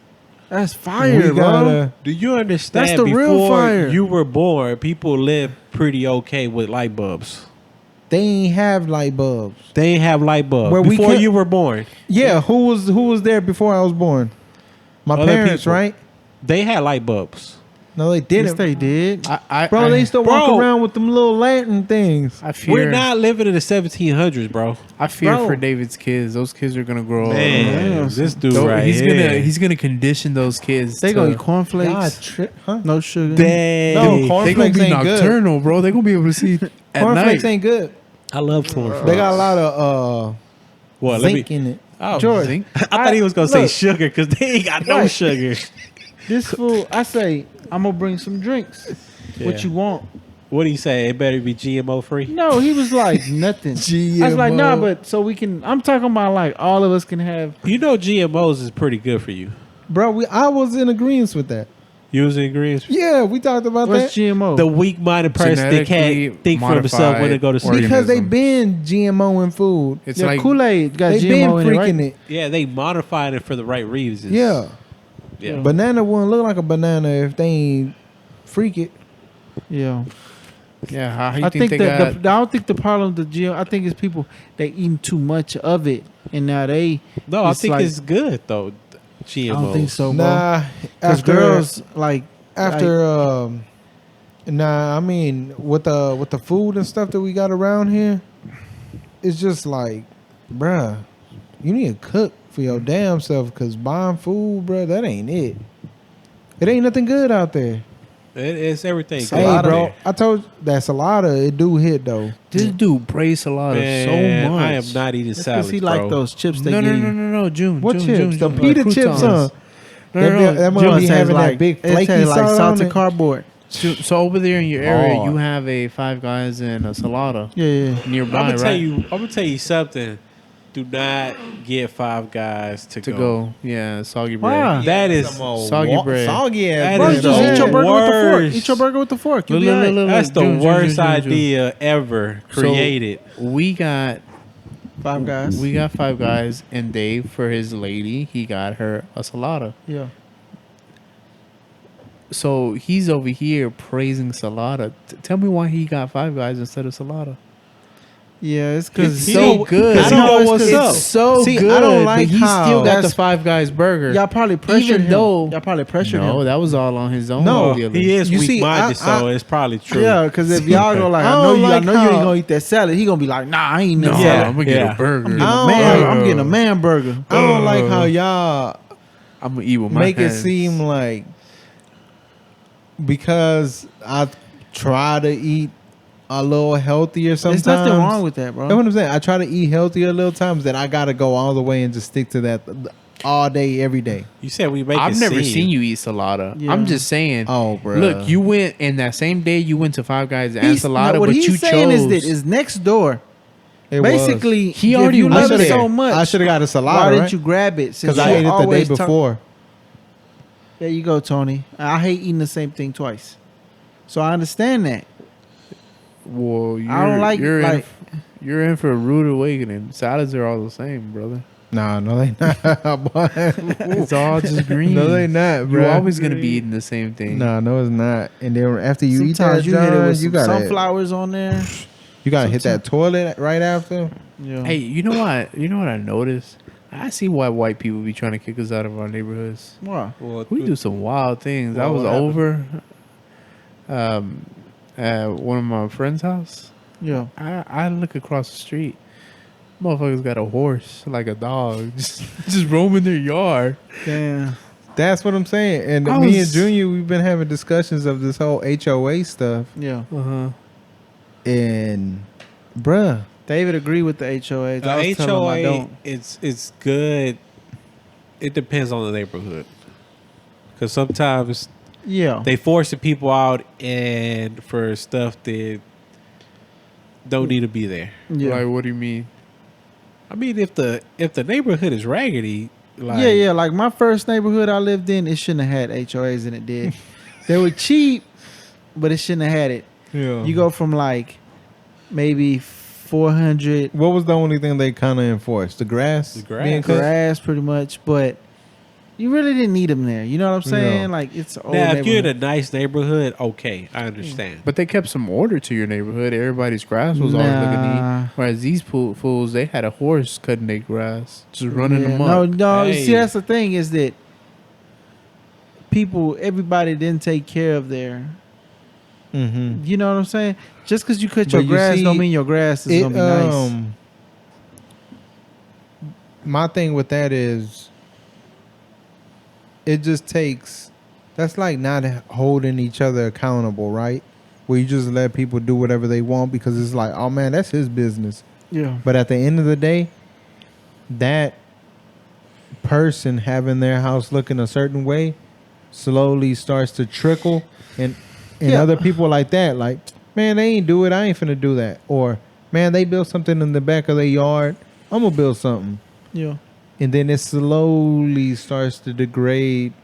That's fire, we bro. gotta. Do you understand? That's the real before fire. you were born, people lived pretty okay with light bulbs. They ain't have light bulbs. They ain't have light bulbs Where we before could- you were born. Yeah, who was there before I was born? My Other parents, people. right? They had light bulbs. No, they Yes, didn't. they did. Bro, they used to walk Bro. around with them little lantern things. I fear. We're not living in the 1700s, bro. I fear Bro. for David's kids. Those kids are gonna grow up. Man, this dude Don't- right he's here. gonna condition those kids. They to, gonna eat cornflakes, God, huh? no sugar. Dang. No, They gonna cornflakes be ain't good. nocturnal, bro. They gonna be able to see at Cornflakes night. ain't good. I love cornflakes. They got a lot of What? Let me. zinc in it. Oh, George, Zinc? I thought he was gonna say look. sugar because they ain't got no Right. sugar. This fool, I say, I'm gonna bring some drinks. What Yeah. you want? What do you say? It better be GMO free. No, he was like nothing. I was like, nah, GMO. but so we can. I'm talking about like all of us can have. You know GMOs is pretty good for you. Bro, I was in agreement with that. Using ingredients. Yeah, we talked about What's that. GMO? The weak-minded person that Genetically can't think for himself when they go to sleep. Because they organism. been GMO in food. It's yeah, like Kool-Aid got They been GMO in it, right? freaking it. Yeah, they modified it for the right reasons. Yeah. Yeah. Banana wouldn't look like a banana if they ain't freak it. Yeah. yeah. How you I think they that got? I don't think the problem with the GMO. I think it's people they eating too much of it, and now they. No, I it's think like- it's good though. GMO. I don't think so, bro. Nah, Because after girls like nah, I mean with the food and stuff that we got around here, it's just like, bruh, you need to cook for your damn self. Cause buying food, bruh, that ain't it. It ain't nothing good out there. It's everything. It's a Hey, lot of bro, it. I told you that's a lot of it. Do hit though. This dude praised Salada Man, so much. I am not eating That's salad, because he bro. like those chips they No, give no, you. no, no, no, June. What June, chips? June, The June, pita chips, croutons. huh? No, no, no. That Jones might be has having like, that big it flaky tastes like salt on salted it. cardboard. So over there in your area, Oh. you have a Five Guys and a Salada Yeah, yeah. nearby, I'm right? gonna tell you something. Do not get Five Guys to to go. go, yeah, soggy bread. Why? That is Soggy bread. Soggy ass That Bro, bread, you is just though. eat your burger with the fork. worst. Eat your burger with the fork. You'll Look, be look, all right. look, That's the June, June, worst June, June, June. idea ever So- created. We got Five Guys. we got Five Guys, and Dave for his lady, he got her a Salada. Yeah. So he's over here praising Salada. Tell me why he got Five Guys instead of Salada. Yeah, it's because It's He so don't- good. I don't know what's it's up. so See, good. I don't like but he how still got the that's- Five Guys burger. y'all probably pressured Even him. though- Y'all probably pressured no, him. that was all on his own. No, dealing. He is You see, weak-minded, I- so it's probably true. Yeah, because if y'all go like, I I know don't you, I like know you how- ain't gonna eat that salad. He gonna be like, Nah, I ain't No, no Yeah. salad. I'm gonna get Yeah. a burger. I don't Man, like- I'm getting a man burger. I don't like how y'all I'm gonna eat with my make it hands. seem like because I try to eat a little healthier sometimes. There's nothing wrong with that, bro. That's what I'm saying. I try to eat healthier little times that I gotta go all the way and just stick to that all day, every day. You said we make I've it never seem. seen you eat Salada. Yeah. I'm just saying. Oh, bro. Look, you went in that same day. You went to Five Guys and He's- Salada, no, what but he's you saying chose. is that is next door. It Basically, He if already you went love it there. so much, I should have got a salad. why didn't right? you grab it? Since Because I you ate it the day always before. There you go, Tony. I hate eating the same thing twice, so I understand that. Well, I don't like you're in for a rude awakening. Salads are all the same, brother. Nah, no, they not. boy. It's all just green. No, they not, bro. You're always gonna be eating the same thing. Nah, no, it's not. And then after you eat that, Sometimes you hit it with you some gotta sunflowers on there. you gotta hit that toilet right after. Yeah. Hey, you know what? You know what I noticed? I see why white people be trying to kick us out of our neighborhoods. Why? Well, We do some wild things. I Well, was what over at one of my friend's house. Yeah. I look across the street. Motherfuckers got a horse like a dog, just roaming their yard. Damn. That's what I'm saying. And I me and was- Junior, we've been having discussions of this whole HOA stuff. Yeah. Uh-huh. And bruh, David agreed with the HOAs. I The was telling him I HOA, don't. it's good. It depends on the neighborhood, because sometimes Yeah. they forcing people out and for stuff that don't need to be there. Yeah. Like, what do you mean? I mean, if the neighborhood is raggedy, like yeah. Like my first neighborhood I lived in, it shouldn't have had HOAs and it did. They were cheap, but it shouldn't have had it. yeah. You go from like maybe 400 What was the only thing they kind of enforced? The grass. The grass. being cut? grass pretty much, but you really didn't need them there. You know what I'm saying? Yeah. Like it's an old now if you're in a neighborhood. nice neighborhood, okay, I understand. But they kept some order to your neighborhood. Everybody's grass was always looking Nah. neat. Whereas these fools, they had a horse cutting their grass, just running Yeah, them no, up. no. Hey. See, that's the thing is that everybody didn't take care of their. Mm-hmm. You know what I'm saying? Just because you cut your But you grass see, don't mean your grass is gonna be nice. My thing with that is, it just takes. That's like not holding each other accountable, right? Where you just let people do whatever they want because it's like, oh man, that's his business. Yeah. But at the end of the day, that person having their house looking a certain way slowly starts to trickle, and Yeah. other people like that, like, man, they ain't do it. I ain't finna do that. Or, man, they built something in the back of their yard. I'm gonna build something. Yeah. And then it slowly starts to degrade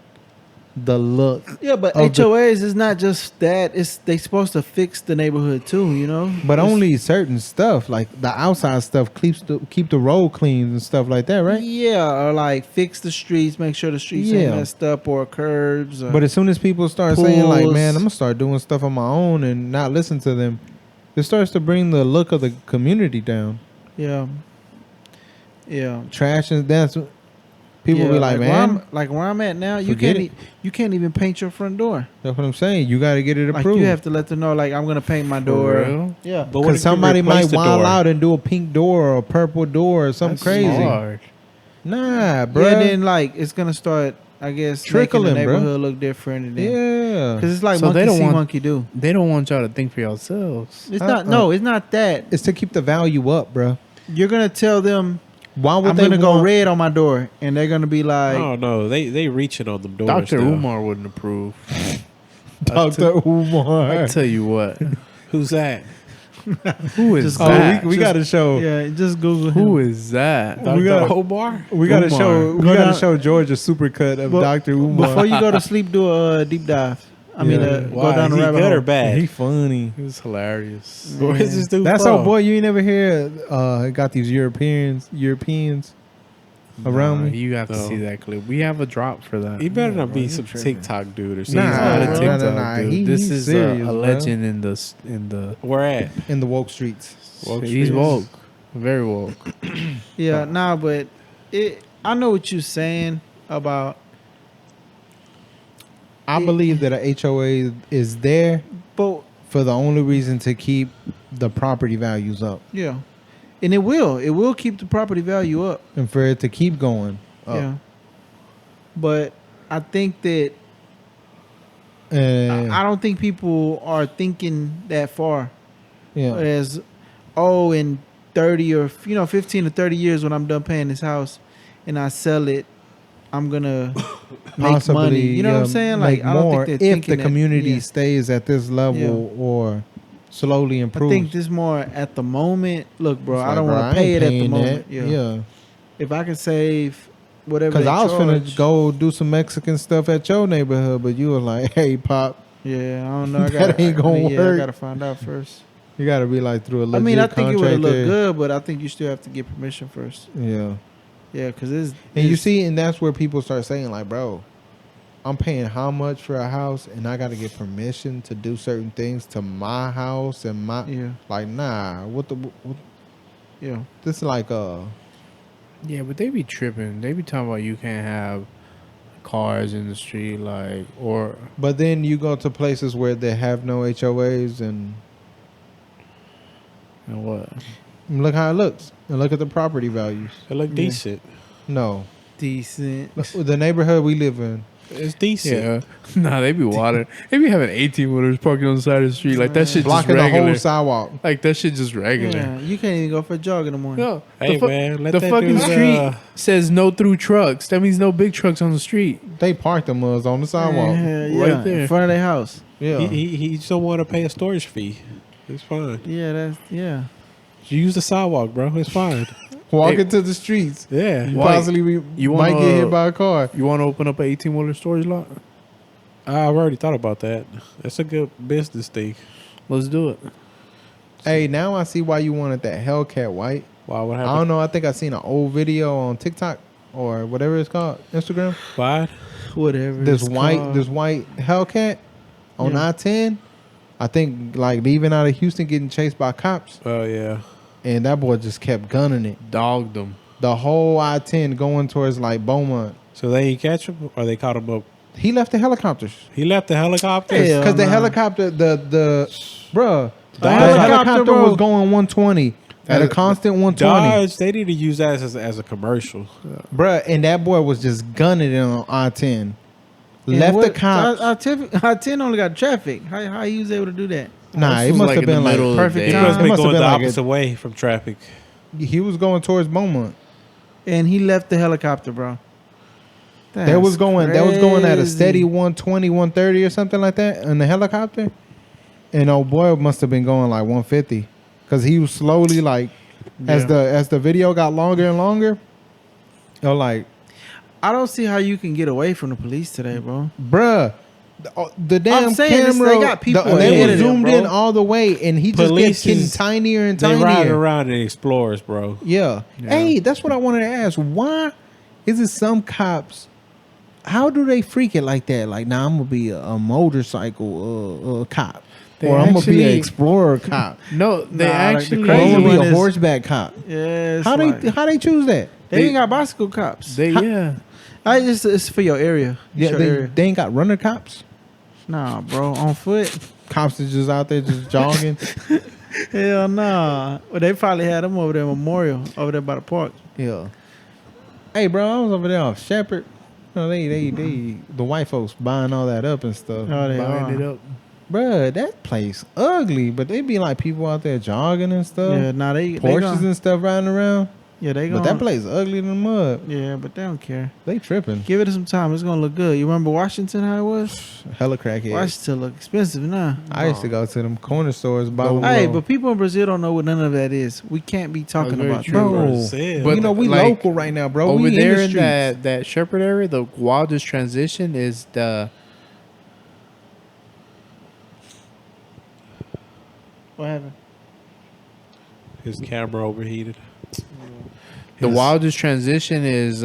the look. Yeah, but of the- HOAs is not just that. It's they supposed to fix the neighborhood too. You know, But It's- only certain stuff, like the outside stuff, keep the road clean and stuff like that, right? Yeah, or like fix the streets, make sure the streets ain't Yeah. messed up, or curbs. Or, But as soon as people start saying like, Pools. "Man, I'm gonna start doing stuff on my own" and not listen to them, it starts to bring the look of the community down. yeah, yeah. Trash and that's people Yeah, be like, where "Man, where I'm at now, you Forget can't you can't even paint your front door. that's what I'm saying. You got to get it Like approved." you have to let them know, like I'm gonna paint my For door. real? Yeah, But what if Because you somebody replace might the wild door? out and do a pink door or a purple door or something That's crazy. hard. Nah, bro. yeah. Then like it's gonna start, I guess, Trickling, making the bro. neighborhood look different. And then, Yeah. because it's like So monkey they don't see, want- monkey do. They don't want y'all to think for yourselves. It's not. No, it's not that. It's to keep the value up, bro. You're gonna tell them Why would I'm they gonna go want- red on my door, and they're gonna be like, Oh no, they reaching on them doors. Dr. though. Umar wouldn't approve. Dr. Umar? I tell you what. Who's that? Who is Just Oh, that? we got to show. yeah, just Google him. Who is that? Dr. gotta- Omar? We got to Umar. show. We Go got to down- show George a supercut of But- Dr. Umar. Before you go to sleep, do a deep dive. I mean, Yeah. go Why? down the Is he rabbit good hole. or bad? He funny. He was hilarious. Where's this dude That's from? our boy. You ain't never hear. Got these Europeans around Nah, me. you have to No. see that clip. We have a drop for that. He better Yeah, not bro, be you some tripping. TikTok dude or He's something. Nah, not a bro. TikTok Nah, dude. he- This he's is serious, a bro. legend in the. Where at? In the woke streets. Woke He's Streets? woke, very woke. Yeah, nah, but I know what you're saying about, I Yeah. believe that a HOA is there but for the only reason to keep the property values up yeah, and it will keep the property value up. and for it to keep going up. Yeah, but I think that And, I don't think people are thinking that far. yeah. As in 30 or 15 to 30 years when I'm done paying this house and I sell it, I'm gonna make Possibly, money. You know what I'm saying? Like make I don't more think they're if thinking the community that, stays at this level or slowly I improves. think this more at the moment. Look, bro, It's I like, don't bro, want I to pay ain't it at the paying moment. that. Yeah. Yeah. If I can save whatever. Because they I was finna charge. go do some Mexican stuff at your neighborhood, but you were like, "Hey, Pop, Yeah, I don't know. I That ain't gonna I work. gotta find out first. you got to be like through a legit I mean, I think it would have looked contractor." good, but I think you still have to get permission first. Yeah. Yeah, because it's And you it's- see, and that's where people start saying, like, bro, I'm paying how much for a house, and I got to get permission to do certain things to my house and my, Yeah, like, nah, what, yeah. this is like, Yeah, but they be tripping. They be talking about you can't have cars in the street, like, or but then you go to places where they have no HOAs, and what? look how it looks, and look at the property values. It look Yeah. decent. No, Decent. the neighborhood we live in, It's decent. Yeah, nah, they be watering. They be having 18-wheelers parking on the side of the street, like that shit just blocking the regular. whole sidewalk. Like that shit just regular. Yeah, you can't even go for a jog in the morning. No, Hey, the, man, let the that fucking dude, street says no through trucks. That means no big trucks on the street. They parked them on the sidewalk. Yeah, Right there. in front of their house. Yeah, He just don't want to pay a storage fee. It's fine. Yeah. Use the sidewalk, bro. It's fine. walk Hey. into the streets. Yeah. You Why? possibly You might wanna- get hit by a car. You want to open up an 18-wheeler storage lot? I've already thought about that. That's a good business thing. Let's do it. Hey, now I see why you wanted that Hellcat white. Why would I happen? don't know. I think I seen an old video on TikTok or whatever it's called, Instagram. Why? Whatever. This it's white called. Hellcat on Yeah. I-10. I think like leaving out of Houston, getting chased by cops, Oh yeah. and that boy just kept gunning it. Dogged them. The whole I-10 going towards like Beaumont. So they ain't catch him, or they caught him up. He left the helicopters He left the helicopter. Hell because the nah. helicopter, the bruh, the Dodge. helicopter Bro. was going 120 at a constant 120. Dodge. They need to use that as a commercial. Bruh, and that boy was just gunning it on I-10. And Left the what- cops. I-10 only got traffic. How he was able to do that? Nah, This it was must like have in the been like middle of the perfect day. He time. must It be must have going been the like opposite way from traffic. he was going towards Beaumont. And he left the helicopter, bro. That was going at a crazy. steady 120, 130 or something like that in the helicopter. And old boy must have been going like 150 because he was slowly like as Yeah. the video got longer and longer. Like I don't see how you can get away from the police today, bro. Bruh. The damn saying this, camera, they got people they ahead were of them, zoomed bro. in all the way, and he just Police kept getting is- tinier and They riding tinier. around in Explorers, bro. Yeah. Hey, that's what I wanted to ask. Why is it some cops? How do they freak it like that? Like, nah, I'm gonna be a motorcycle cop, They or I'm gonna be an actually- explorer cop, No, they Nah, like the actually or crazy I'm gonna be one a is- horseback cop. Yeah, How they choose that? they ain't got bicycle cops. yeah. It's for your area. It's Yeah, your they, area. they ain't got runner cops. Nah, bro, on foot. Cops is just out there just jogging. Hell nah. Well, they probably had them over there, Memorial, over there by the park. Yeah. Hey, bro, I was over there off Shepherd. No, the white folks buying all that up and stuff. Oh, they Buying are. it up. Bruh, that place ugly, but they be like people out there jogging and stuff. Yeah, nah, they Porsches gonna, and stuff riding around. yeah, they But gonna, that place ugly than the mud. Yeah, but they don't care. They tripping. Give it some time. It's gonna look good. You remember Washington? How it was? Hella crackhead. Washington look expensive now. I used to go to them corner stores by Go- the Hey, road. but people in Brazil don't know what none of that is. We can't be talking very about true. that. Bro, Said. But you know, we like, local right now, bro. Over we in there the in streets. that Shepherd area, the wildest transition is the What happened? His camera overheated. wildest transition is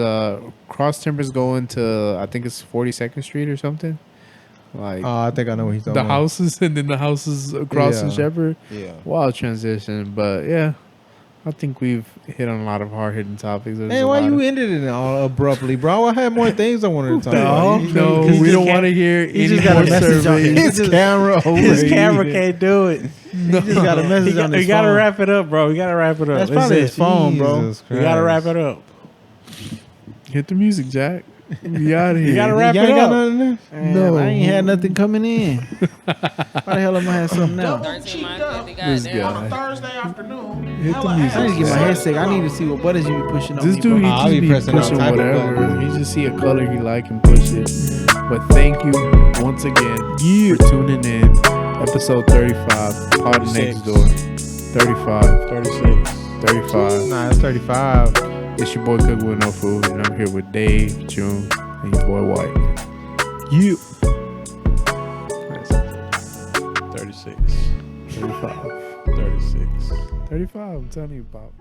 Cross Timbers going to, I think it's 42nd Street or something. Like Oh, I think I know what he's talking the about. houses and then the houses across the Yeah. Shepherd. Yeah. Wild transition, but yeah, I think we've hit on a lot of hard hitting topics. There's Hey, a why lot you of- ended it all abruptly, bro? I had more things I wanted to talk about. You- No, Because we you don't can't- want to hear you any just got a more message on surveys. his- His camera His camera overheated. can't do it. He just got a message on his We gotta phone. wrap it up, bro. We gotta wrap it up. That's That's probably it. his phone, bro. Jesus We gotta wrap Christ. it up. Hit the music, Jack. We out of here. You gotta wrap Y'all it ain't got up. nothing there? Man, No. I ain't had nothing coming in. Why the hell am I have something now? 13 months, This goddamn. guy. Thursday afternoon. Hit the I need to music. get my headset. I need to see what buttons you be pushing on This me, dude, he bro. I'll just be be pressing all pushing type of whatever. buttons. He just see a color he like and push it. But thank you once again for tuning in. Episode 35, Pod Next 36. Door. 35, 36. 35. Nah, it's 35. It's your boy Cook with No Food, and I'm here with Dave, June, and your boy White. You. 36. 35. 36. 35, I'm telling you about.